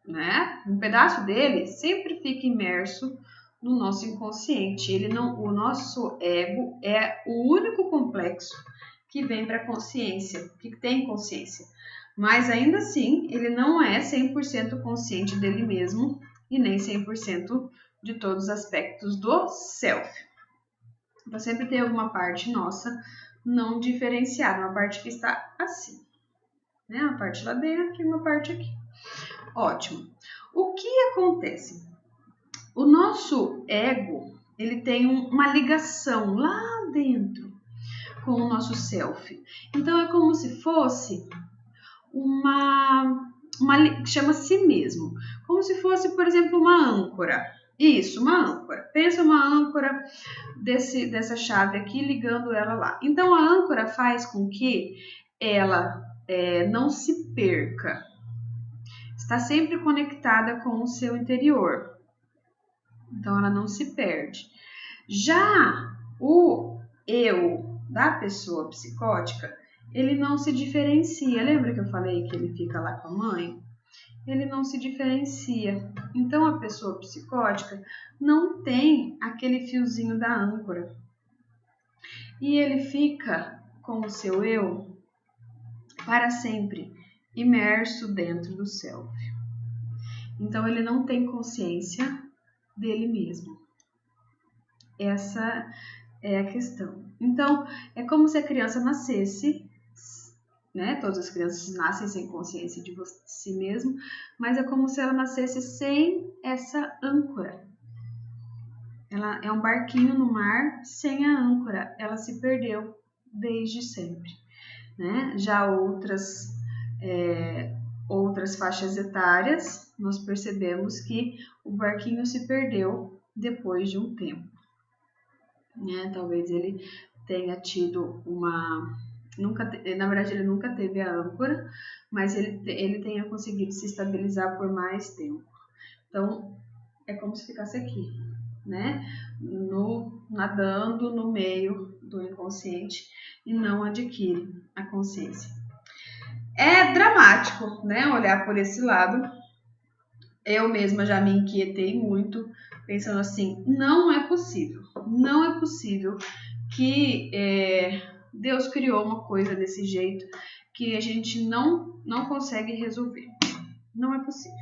né? Um pedaço dele sempre fica imerso no nosso inconsciente. O nosso ego é o único complexo que vem para a consciência, que tem consciência. Mas ainda assim, ele não é 100% consciente dele mesmo e nem 100% de todos os aspectos do self. Então, sempre tem alguma parte nossa não diferenciada, uma parte que está assim, né? Uma parte lá dentro e uma parte aqui. Ótimo. O que acontece? O nosso ego, ele tem uma ligação lá dentro com o nosso self. Então, é como se fosse chama-se mesmo, como se fosse, por exemplo, uma âncora. Isso, uma âncora. Pensa uma âncora dessa chave aqui, ligando ela lá. Então, a âncora faz com que ela não se perca. Está sempre conectada com o seu interior. Então, ela não se perde. Já o eu da pessoa psicótica, ele não se diferencia. Lembra que eu falei que ele fica lá com a mãe? Ele não se diferencia. Então, a pessoa psicótica não tem aquele fiozinho da âncora. E ele fica com o seu eu para sempre imerso dentro do self. Então, ele não tem consciência dele mesmo. Essa é a questão. Então, é como se a criança nascesse, né? Todas as crianças nascem sem consciência de si mesmo, mas é como se ela nascesse sem essa âncora. Ela é um barquinho no mar sem a âncora. Ela se perdeu desde sempre, né? Já outras faixas etárias, nós percebemos que o barquinho se perdeu depois de um tempo, né? Talvez ele tenha tido na verdade ele nunca teve a âncora, mas ele tenha conseguido se estabilizar por mais tempo. Então, é como se ficasse aqui, né? Nadando no meio do inconsciente e não adquire a consciência. É dramático, né? Olhar por esse lado. Eu mesma já me inquietei muito, pensando assim, não é possível que Deus criou uma coisa desse jeito que a gente não consegue resolver. Não é possível.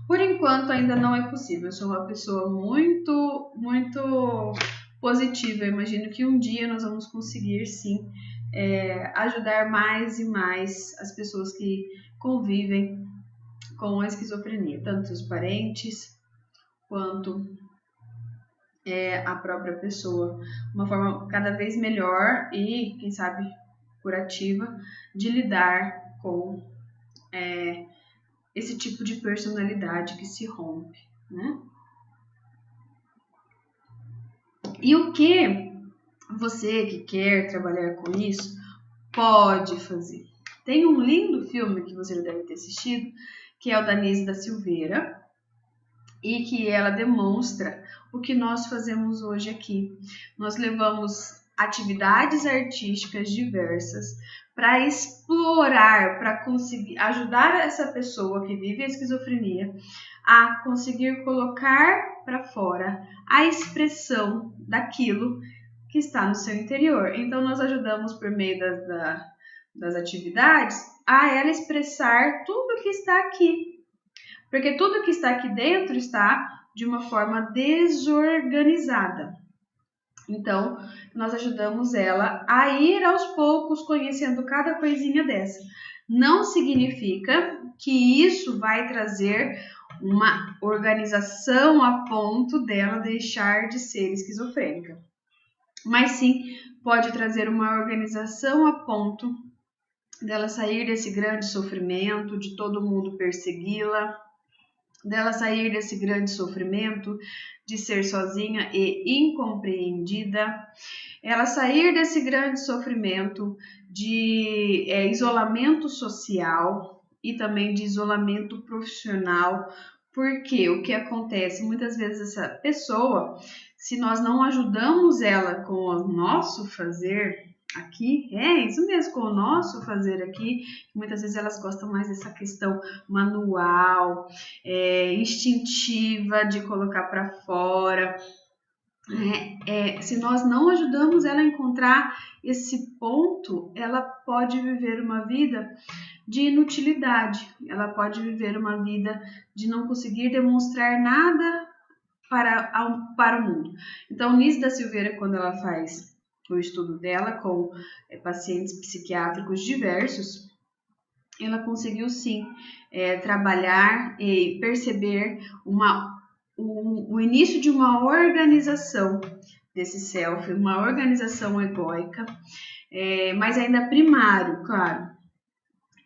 Por enquanto, ainda não é possível. Eu sou uma pessoa muito, muito positiva. Eu imagino que um dia nós vamos conseguir, sim, ajudar mais e mais as pessoas que convivem com a esquizofrenia, tanto seus parentes quanto a própria pessoa. Uma forma cada vez melhor e, quem sabe, curativa de lidar com esse tipo de personalidade que se rompe, né? E o que você que quer trabalhar com isso pode fazer? Tem um lindo filme que você já deve ter assistido, que é o da Nise da Silveira, e que ela demonstra o que nós fazemos hoje aqui. Nós levamos atividades artísticas diversas para explorar, para conseguir ajudar essa pessoa que vive a esquizofrenia a conseguir colocar para fora a expressão daquilo que está no seu interior. Então, nós ajudamos por meio das atividades a ela expressar tudo que está aqui. Porque tudo que está aqui dentro está de uma forma desorganizada. Então, nós ajudamos ela a ir aos poucos conhecendo cada coisinha dessa. Não significa que isso vai trazer uma organização a ponto dela deixar de ser esquizofrênica. Mas sim, pode trazer uma organização a ponto dela sair desse grande sofrimento, de todo mundo persegui-la, dela sair desse grande sofrimento de ser sozinha e incompreendida, ela sair desse grande sofrimento de isolamento social e também de isolamento profissional, porque o que acontece? Muitas vezes essa pessoa, se nós não ajudamos ela com o nosso fazer aqui, isso mesmo, com o nosso fazer aqui, muitas vezes elas gostam mais dessa questão manual, instintiva, de colocar para fora. Se nós não ajudamos ela a encontrar esse ponto, ela pode viver uma vida de inutilidade, ela pode viver uma vida de não conseguir demonstrar nada para o mundo. Então, Nise da Silveira, quando ela faz o estudo dela com pacientes psiquiátricos diversos, ela conseguiu sim trabalhar e perceber o início de uma organização desse self, uma organização egóica, mas ainda primário, claro.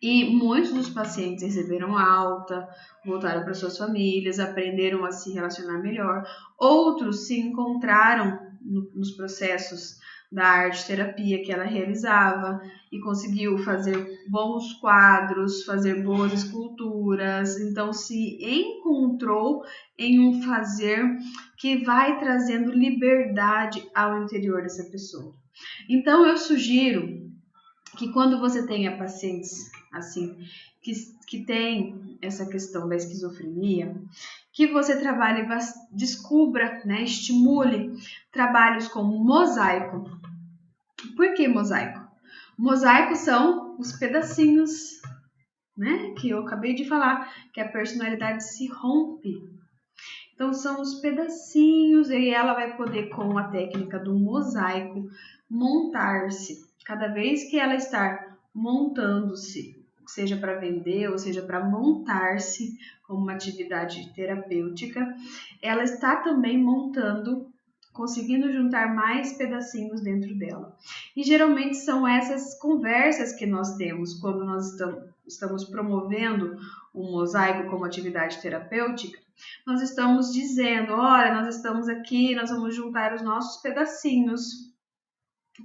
E muitos dos pacientes receberam alta, voltaram para suas famílias, aprenderam a se relacionar melhor. Outros se encontraram nos processos da arte terapia que ela realizava e conseguiu fazer bons quadros, fazer boas esculturas. Então se encontrou em um fazer que vai trazendo liberdade ao interior dessa pessoa. Então eu sugiro que quando você tenha pacientes assim, que tem essa questão da esquizofrenia, que você trabalhe, descubra, estimule trabalhos como mosaico. Por que mosaico? Mosaico são os pedacinhos, que eu acabei de falar, que a personalidade se rompe. Então, são os pedacinhos e ela vai poder, com a técnica do mosaico, montar-se. Cada vez que ela está montando-se, seja para vender ou seja para montar-se como uma atividade terapêutica, ela está também montando, conseguindo juntar mais pedacinhos dentro dela. E geralmente são essas conversas que nós temos quando nós estamos promovendo um mosaico como atividade terapêutica. Nós estamos dizendo, olha, nós estamos aqui, nós vamos juntar os nossos pedacinhos.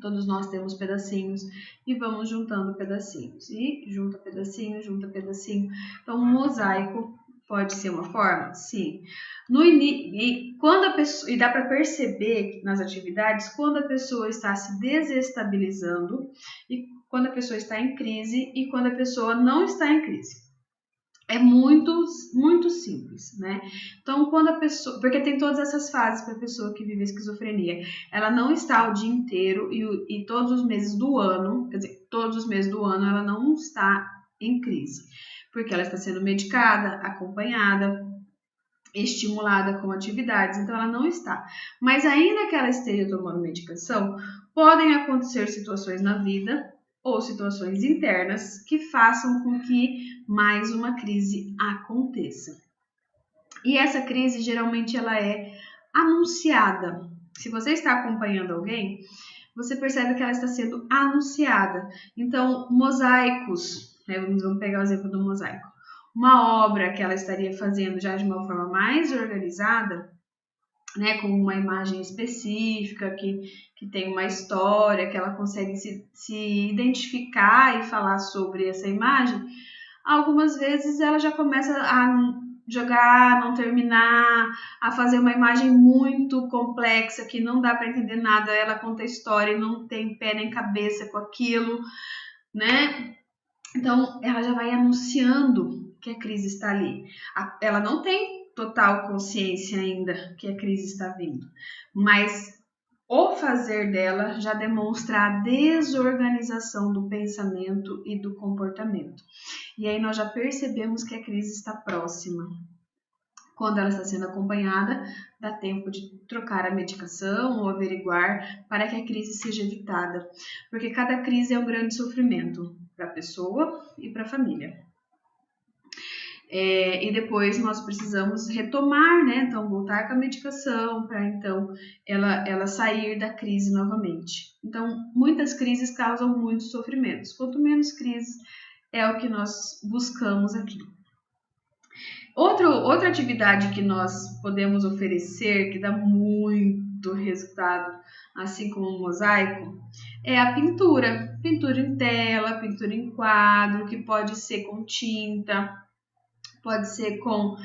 Todos nós temos pedacinhos e vamos juntando pedacinhos. E junta pedacinho, junta pedacinho. Então, um mosaico pode ser uma forma? Sim. E dá para perceber nas atividades quando a pessoa está se desestabilizando e quando a pessoa está em crise e quando a pessoa não está em crise. É muito, muito simples, Então, quando a pessoa... Porque tem todas essas fases para a pessoa que vive a esquizofrenia. Ela não está o dia inteiro e todos os meses do ano, quer dizer, todos os meses do ano ela não está em crise. Porque ela está sendo medicada, acompanhada, estimulada com atividades, então ela não está. Mas ainda que ela esteja tomando medicação, podem acontecer situações na vida ou situações internas que façam com que mais uma crise aconteça. E essa crise geralmente ela é anunciada. Se você está acompanhando alguém, você percebe que ela está sendo anunciada. Então, mosaicos, né? Vamos pegar o exemplo do mosaico. Uma obra que ela estaria fazendo já de uma forma mais organizada, né, com uma imagem específica, que tem uma história, que ela consegue se identificar e falar sobre essa imagem, algumas vezes ela já começa a jogar, não terminar, a fazer uma imagem muito complexa, que não dá para entender nada, ela conta a história e não tem pé nem cabeça com aquilo, né? Então, ela já vai anunciando que a crise está ali. Ela não tem total consciência ainda que a crise está vindo, mas o fazer dela já demonstra a desorganização do pensamento e do comportamento. E aí nós já percebemos que a crise está próxima. Quando ela está sendo acompanhada, dá tempo de trocar a medicação ou averiguar para que a crise seja evitada, porque cada crise é um grande sofrimento para a pessoa e para a família. E depois nós precisamos retomar, né? Então, voltar com a medicação para então ela sair da crise novamente. Então, muitas crises causam muitos sofrimentos. Quanto menos crises é o que nós buscamos aqui. Outra atividade que nós podemos oferecer, que dá muito resultado, assim como o mosaico, é a pintura. Pintura em tela, pintura em quadro, que pode ser com tinta, pode ser com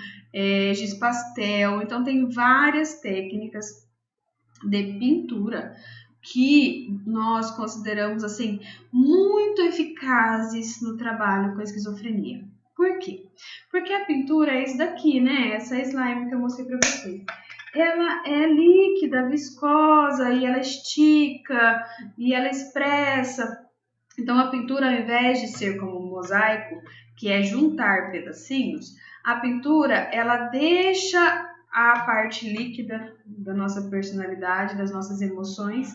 giz pastel. Então, tem várias técnicas de pintura que nós consideramos assim muito eficazes no trabalho com a esquizofrenia. Por quê? Porque a pintura é isso daqui, né? Essa slime que eu mostrei para vocês. Ela é líquida, viscosa, e ela estica, e ela expressa. Então, a pintura, ao invés de ser como um mosaico, que é juntar pedacinhos, a pintura, ela deixa a parte líquida da nossa personalidade, das nossas emoções,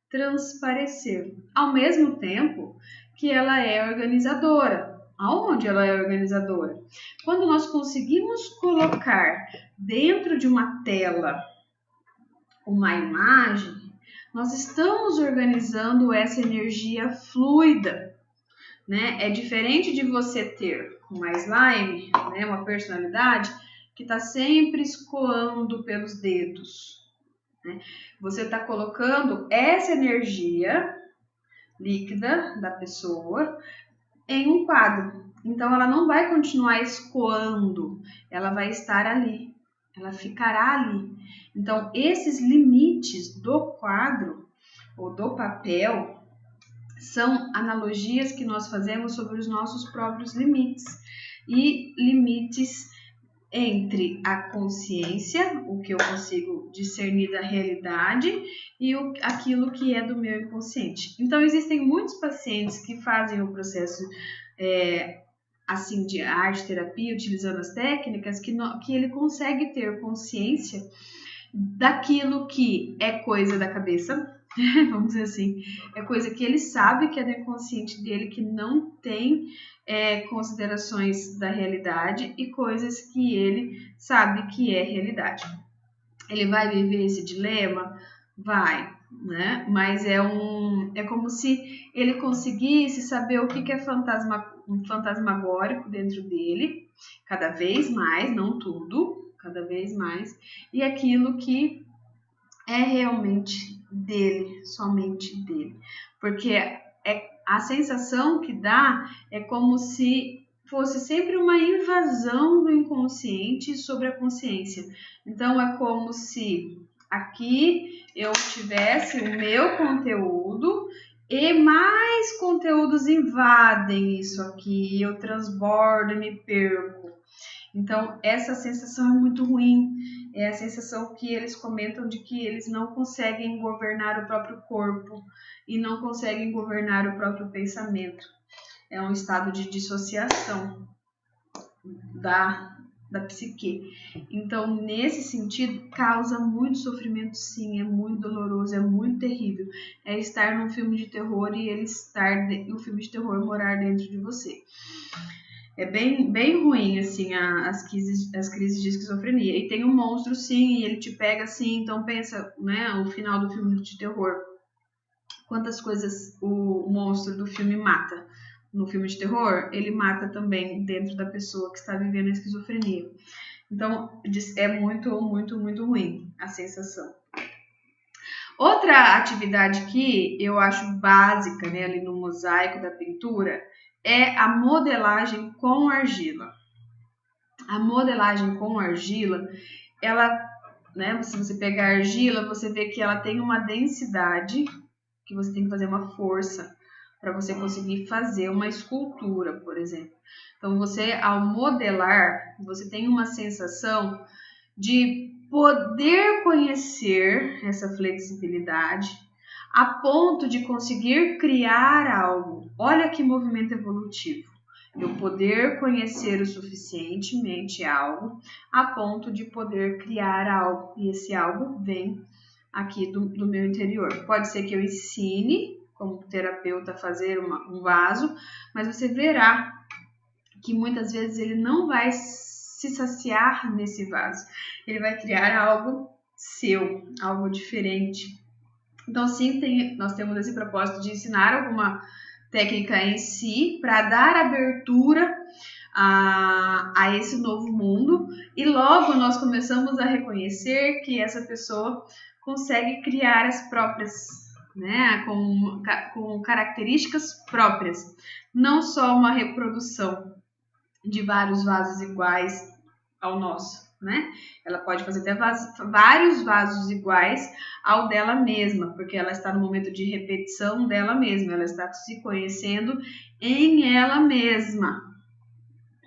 transparecer. Ao mesmo tempo que ela é organizadora. Aonde ela é organizadora? Quando nós conseguimos colocar dentro de uma tela uma imagem, nós estamos organizando essa energia fluida, né? É diferente de você ter uma slime, né, uma personalidade que está sempre escoando pelos dedos, né? Você está colocando essa energia líquida da pessoa em um quadro. Então, ela não vai continuar escoando, ela vai estar ali, ela ficará ali. Então, esses limites do quadro ou do papel são analogias que nós fazemos sobre os nossos próprios limites e limites entre a consciência, o que eu consigo discernir da realidade, e aquilo que é do meu inconsciente. Então, existem muitos pacientes que fazem o processo assim de arte-terapia, utilizando as técnicas, que ele consegue ter consciência daquilo que é coisa da cabeça, vamos dizer assim, é coisa que ele sabe que é do inconsciente dele, que não tem considerações da realidade, e coisas que ele sabe que é realidade. Ele vai viver esse dilema? Vai, né? Mas é como se ele conseguisse saber o que é fantasmagórico dentro dele, cada vez mais, não tudo, cada vez mais, e aquilo que é realmente dele, somente dele. Porque a sensação que dá é como se fosse sempre uma invasão do inconsciente sobre a consciência. Então, é como se aqui eu tivesse o meu conteúdo e mais conteúdos invadem isso aqui, eu transbordo e me perco. Então, essa sensação é muito ruim. É a sensação que eles comentam de que eles não conseguem governar o próprio corpo e não conseguem governar o próprio pensamento. É um estado de dissociação da psique. Então, nesse sentido, causa muito sofrimento, sim, é muito doloroso, é muito terrível. É estar num filme de terror e o filme de terror morar dentro de você. É bem ruim, assim, as crises de esquizofrenia. E tem um monstro, sim, e ele te pega, assim, então pensa, né, o final do filme de terror. Quantas coisas o monstro do filme mata. No filme de terror, ele mata também dentro da pessoa que está vivendo a esquizofrenia. Então, é muito, muito, muito ruim a sensação. Outra atividade que eu acho básica, né, ali no mosaico da pintura é a modelagem com argila. A modelagem com argila, ela, né, se você pegar a argila, você vê que ela tem uma densidade, que você tem que fazer uma força para você conseguir fazer uma escultura, por exemplo. Então, você, ao modelar, você tem uma sensação de poder conhecer essa flexibilidade a ponto de conseguir criar algo. Olha que movimento evolutivo. Eu poder conhecer o suficientemente algo a ponto de poder criar algo. E esse algo vem aqui do meu interior. Pode ser que eu ensine, como terapeuta, a fazer um vaso, mas você verá que muitas vezes ele não vai se saciar nesse vaso. Ele vai criar algo seu, algo diferente. Então, sim, nós temos esse propósito de ensinar alguma técnica em si para dar abertura a esse novo mundo, e logo nós começamos a reconhecer que essa pessoa consegue criar as próprias, né, com características próprias, não só uma reprodução de vários vasos iguais ao nosso, né? Ela pode fazer até vários vasos iguais ao dela mesma, porque ela está no momento de repetição dela mesma, ela está se conhecendo em ela mesma,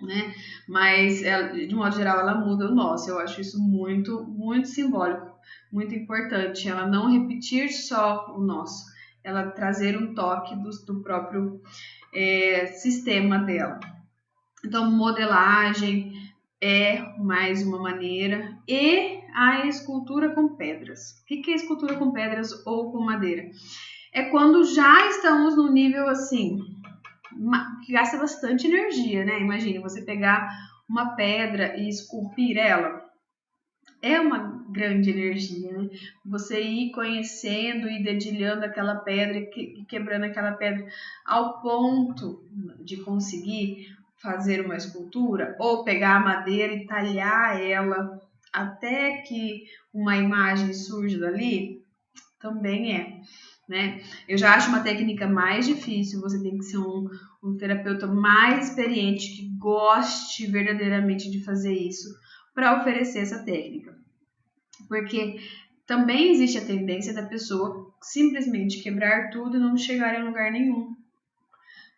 né? Mas, de modo geral, ela muda o nosso. Eu acho isso muito, muito simbólico, muito importante. Ela não repetir só o nosso, ela trazer um toque do próprio sistema dela. Então, modelagem é mais uma maneira, e a escultura com pedras. O que é escultura com pedras ou com madeira? É quando já estamos no nível assim, que gasta bastante energia, né? Imagina você pegar uma pedra e esculpir ela. É uma grande energia, né? Você ir conhecendo e dedilhando aquela pedra e quebrando aquela pedra ao ponto de conseguir fazer uma escultura, ou pegar a madeira e talhar ela até que uma imagem surja dali, também é, né? Eu já acho uma técnica mais difícil, você tem que ser um terapeuta mais experiente, que goste verdadeiramente de fazer isso, para oferecer essa técnica. Porque também existe a tendência da pessoa simplesmente quebrar tudo e não chegar em lugar nenhum,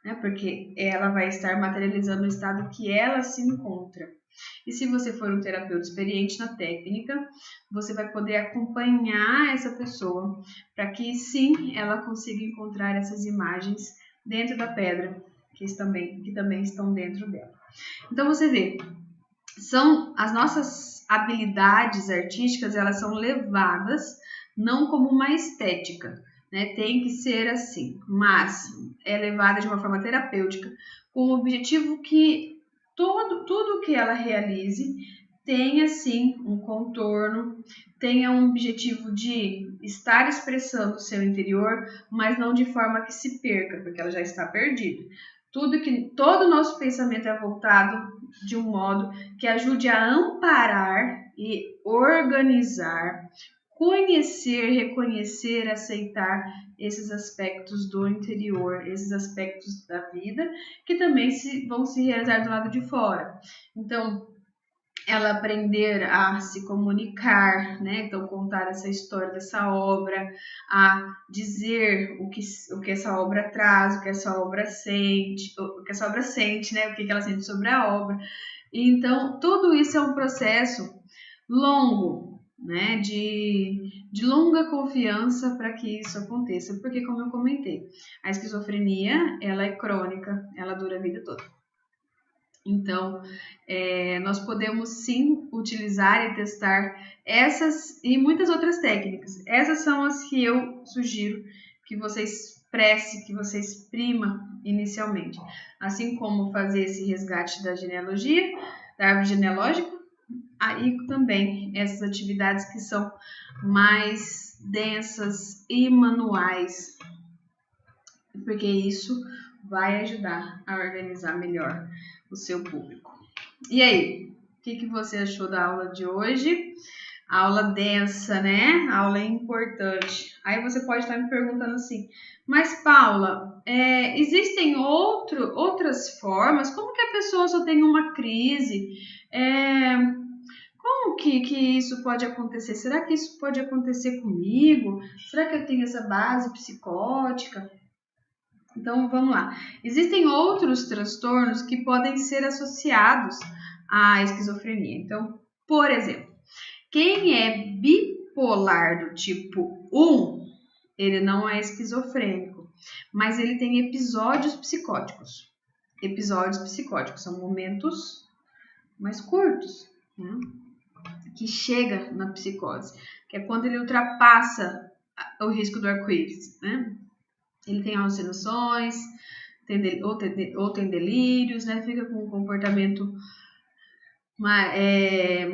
né? Porque ela vai estar materializando o estado que ela se encontra. E se você for um terapeuta experiente na técnica, você vai poder acompanhar essa pessoa para que sim, ela consiga encontrar essas imagens dentro da pedra, que também estão dentro dela. Então você vê, são as nossas habilidades artísticas, elas são levadas não como uma estética, né? Tem que ser assim, mas é levada de uma forma terapêutica, com o objetivo que tudo que ela realize tenha sim um contorno, tenha um objetivo de estar expressando o seu interior, mas não de forma que se perca, porque ela já está perdida. Todo o nosso pensamento é voltado de um modo que ajude a amparar e organizar, conhecer, reconhecer, aceitar esses aspectos do interior, esses aspectos da vida, que também vão se realizar do lado de fora. Então, ela aprender a se comunicar, né? Então, contar essa história dessa obra, a dizer o que essa obra traz, o que essa obra sente, né? O que ela sente sobre a obra. Então, tudo isso é um processo longo, né? De longa confiança para que isso aconteça, porque, como eu comentei, a esquizofrenia, ela é crônica, ela dura a vida toda. Então, nós podemos sim utilizar e testar essas e muitas outras técnicas. Essas são as que eu sugiro que você expresse, que você exprima inicialmente. Assim como fazer esse resgate da genealogia, da árvore genealógica, aí também essas atividades que são mais densas e manuais, porque isso vai ajudar a organizar melhor o seu público. E aí, o que você achou da aula de hoje? Aula densa, né? Aula importante. Aí você pode estar me perguntando assim, mas Paula, existem outras formas? Como que a pessoa só tem uma crise? Como que isso pode acontecer? Será que isso pode acontecer comigo? Será que eu tenho essa base psicótica? Então, vamos lá. Existem outros transtornos que podem ser associados à esquizofrenia. Então, por exemplo, quem é bipolar do tipo 1, ele não é esquizofrênico, mas ele tem episódios psicóticos. Episódios psicóticos são momentos mais curtos, né? Que chega na psicose, que é quando ele ultrapassa o risco do arco-íris, né? Ele tem alucinações, ou tem delírios, né? Fica com um comportamento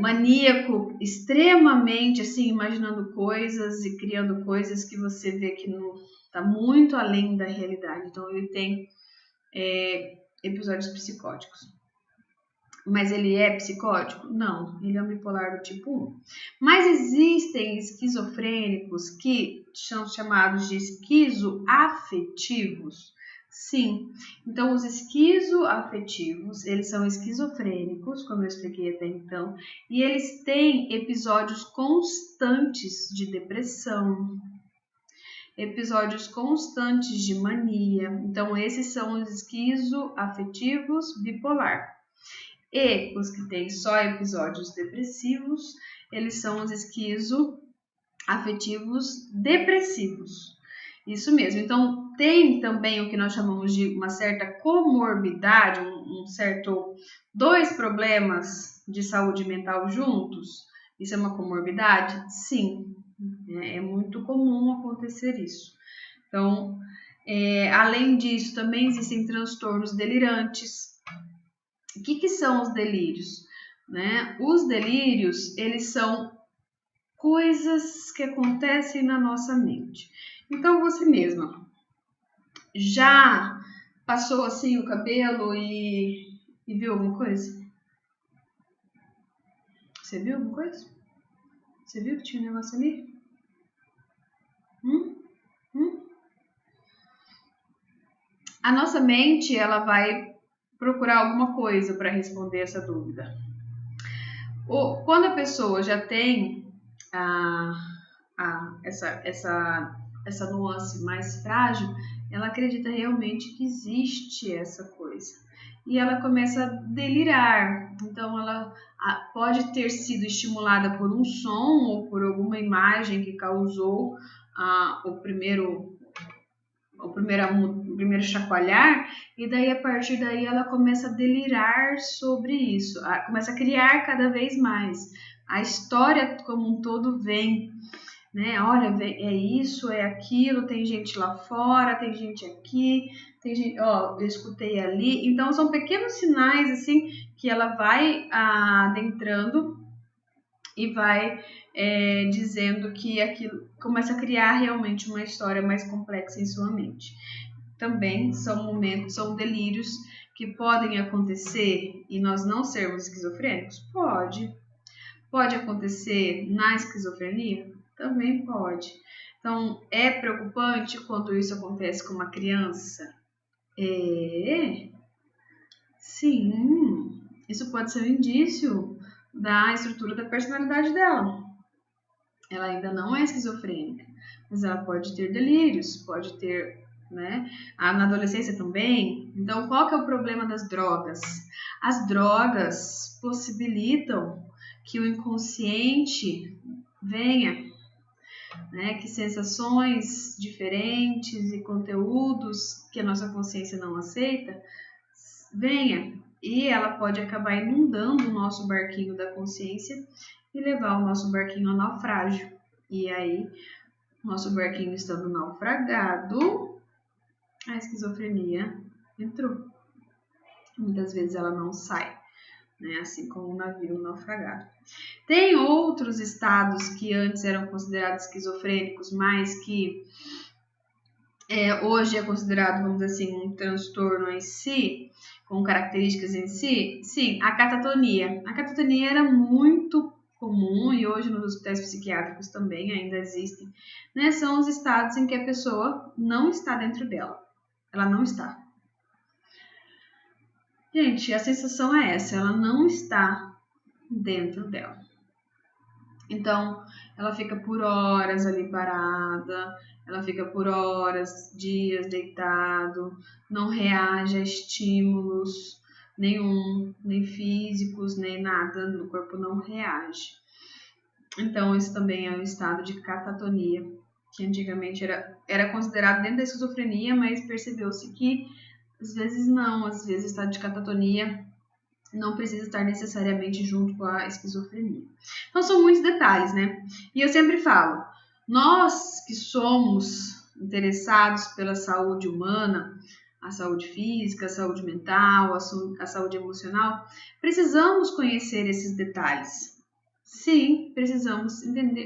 maníaco, extremamente assim, imaginando coisas e criando coisas que você vê que não está muito além da realidade. Então ele tem episódios psicóticos. Mas ele é psicótico? Não, ele é um bipolar do tipo 1. Mas existem esquizofrênicos que são chamados de esquizoafetivos. Sim, então os esquizoafetivos, eles são esquizofrênicos, como eu expliquei até então, e eles têm episódios constantes de depressão, episódios constantes de mania. Então esses são os esquizoafetivos bipolar. E os que têm só episódios depressivos, eles são os esquizoafetivos depressivos. Isso mesmo. Então, tem também o que nós chamamos de uma certa comorbidade, dois problemas de saúde mental juntos. Isso é uma comorbidade? Sim, é muito comum acontecer isso. Então, além disso, também existem transtornos delirantes. O que são os delírios? Né? Os delírios, eles são coisas que acontecem na nossa mente. Então, você mesma já passou assim o cabelo e viu alguma coisa? Você viu alguma coisa? Você viu que tinha um negócio ali? A nossa mente, ela vai procurar alguma coisa para responder essa dúvida. Quando a pessoa já tem essa nuance mais frágil, ela acredita realmente que existe essa coisa. E ela começa a delirar. Então, ela pode ter sido estimulada por um som ou por alguma imagem que causou o primeiro chacoalhar, e daí a partir daí ela começa a delirar sobre isso, começa a criar cada vez mais. A história como um todo vem, né? Olha, é isso, é aquilo, tem gente lá fora, tem gente aqui, tem gente, eu escutei ali. Então são pequenos sinais assim que ela vai adentrando e vai dizendo que aquilo começa a criar realmente uma história mais complexa em sua mente. Também são delírios que podem acontecer e nós não sermos esquizofrênicos? Pode acontecer na esquizofrenia? Também pode. Então, é preocupante quando isso acontece com uma criança? Sim, isso pode ser um indício da estrutura da personalidade dela. Ela ainda não é esquizofrênica, mas ela pode ter delírios, pode ter, né? Na adolescência também. Então, qual que é o problema das drogas? As drogas possibilitam que o inconsciente venha, né? Que sensações diferentes e conteúdos que a nossa consciência não aceita venha. E ela pode acabar inundando o nosso barquinho da consciência e levar o nosso barquinho ao naufrágio. E aí, nosso barquinho estando naufragado, a esquizofrenia entrou. Muitas vezes ela não sai, né? Assim como o navio naufragado. Tem outros estados que antes eram considerados esquizofrênicos, mas que hoje é considerado, vamos dizer assim, um transtorno em si, com características em si. Sim, a catatonia. A catatonia era muito comum e hoje nos hospitais psiquiátricos também ainda existem, né? São os estados em que a pessoa não está dentro dela. Ela não está. Gente, a sensação é essa, ela não está dentro dela. Então, ela fica por horas ali parada, ela fica por horas, dias deitado, não reage a estímulos nenhum, nem físicos, nem nada, o corpo não reage. Então, esse também é um estado de catatonia, que antigamente era considerado dentro da esquizofrenia, mas percebeu-se que às vezes não, às vezes o estado de catatonia não precisa estar necessariamente junto com a esquizofrenia. Então, são muitos detalhes, né? E eu sempre falo, nós que somos interessados pela saúde humana, a saúde física, a saúde mental, a saúde emocional, precisamos conhecer esses detalhes. Sim, precisamos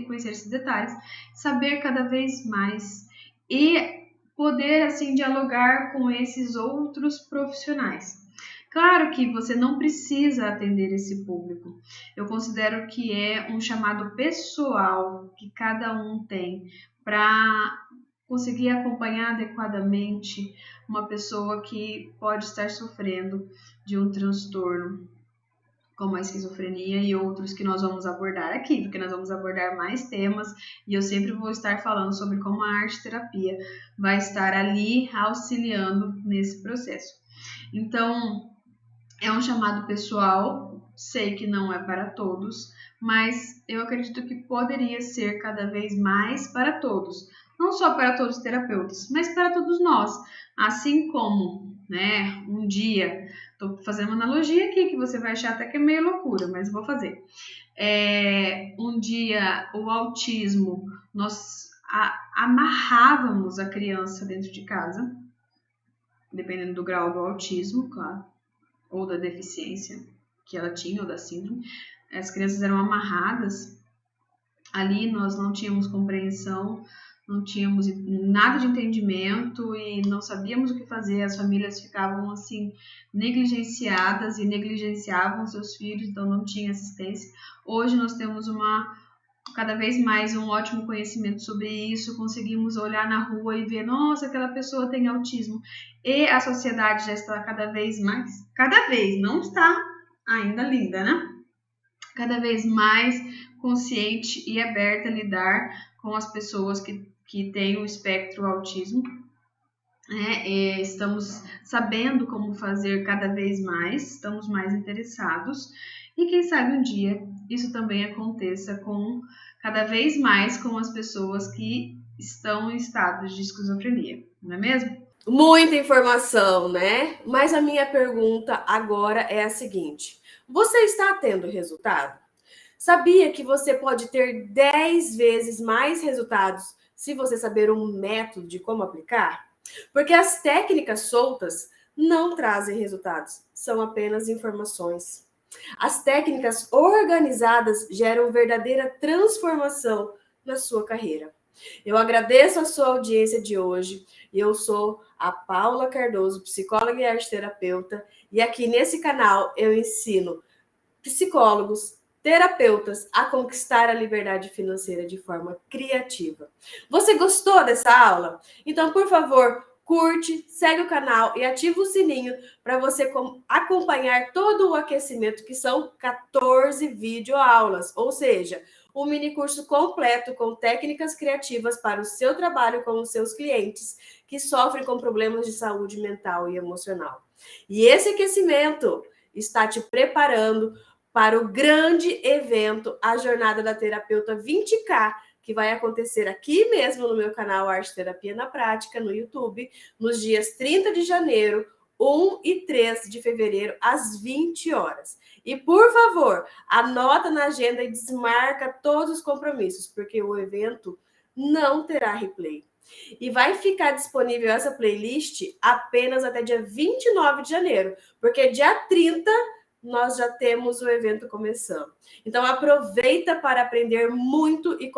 conhecer esses detalhes, saber cada vez mais e poder, assim, dialogar com esses outros profissionais. Claro que você não precisa atender esse público. Eu considero que é um chamado pessoal que cada um tem para conseguir acompanhar adequadamente uma pessoa que pode estar sofrendo de um transtorno como a esquizofrenia e outros que nós vamos abordar aqui, porque nós vamos abordar mais temas e eu sempre vou estar falando sobre como a arte-terapia vai estar ali auxiliando nesse processo. Então, é um chamado pessoal, sei que não é para todos, mas eu acredito que poderia ser cada vez mais para todos. Não só para todos os terapeutas, mas para todos nós. Assim como, né, um dia, estou fazendo uma analogia aqui que você vai achar até que é meio loucura, mas vou fazer. Um dia, o autismo, nós amarrávamos a criança dentro de casa, dependendo do grau do autismo, claro, ou da deficiência que ela tinha, ou da síndrome. As crianças eram amarradas ali, nós não tínhamos compreensão, não tínhamos nada de entendimento e não sabíamos o que fazer. As famílias ficavam assim negligenciadas e negligenciavam seus filhos, então não tinha assistência. Hoje nós temos cada vez mais um ótimo conhecimento sobre isso, conseguimos olhar na rua e ver, nossa, aquela pessoa tem autismo. E a sociedade já está cada vez, não está ainda linda, né? Cada vez mais consciente e aberta a lidar com as pessoas que têm o espectro autismo. Estamos sabendo como fazer cada vez mais, estamos mais interessados e quem sabe um dia isso também aconteça cada vez mais com as pessoas que estão em estados de esquizofrenia, não é mesmo? Muita informação, né? Mas a minha pergunta agora é a seguinte: você está tendo resultado? Sabia que você pode ter 10 vezes mais resultados se você saber um método de como aplicar? Porque as técnicas soltas não trazem resultados, são apenas informações. As técnicas organizadas geram verdadeira transformação na sua carreira. Eu agradeço a sua audiência de hoje. Eu sou a Paula Cardoso, psicóloga e arteterapeuta, e aqui nesse canal eu ensino psicólogos, terapeutas a conquistar a liberdade financeira de forma criativa. Você gostou dessa aula? Então, por favor, curte, segue o canal e ativa o sininho para você acompanhar todo o aquecimento, que são 14 videoaulas, ou seja, um mini curso completo com técnicas criativas para o seu trabalho com os seus clientes que sofrem com problemas de saúde mental e emocional. E esse aquecimento está te preparando para o grande evento, a Jornada da Terapeuta 20K, que vai acontecer aqui mesmo no meu canal Arte Terapia na Prática, no YouTube, nos dias 30 de janeiro, 1 e 3 de fevereiro, às 20 horas. E, por favor, anota na agenda e desmarca todos os compromissos, porque o evento não terá replay. E vai ficar disponível essa playlist apenas até dia 29 de janeiro, porque dia 30 nós já temos o evento começando. Então, aproveita para aprender muito e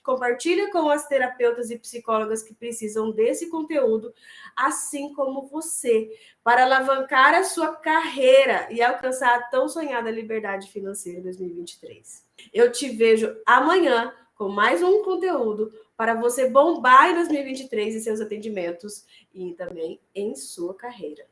compartilha com as terapeutas e psicólogas que precisam desse conteúdo, assim como você, para alavancar a sua carreira e alcançar a tão sonhada liberdade financeira em 2023. Eu te vejo amanhã com mais um conteúdo para você bombar em 2023 em seus atendimentos e também em sua carreira.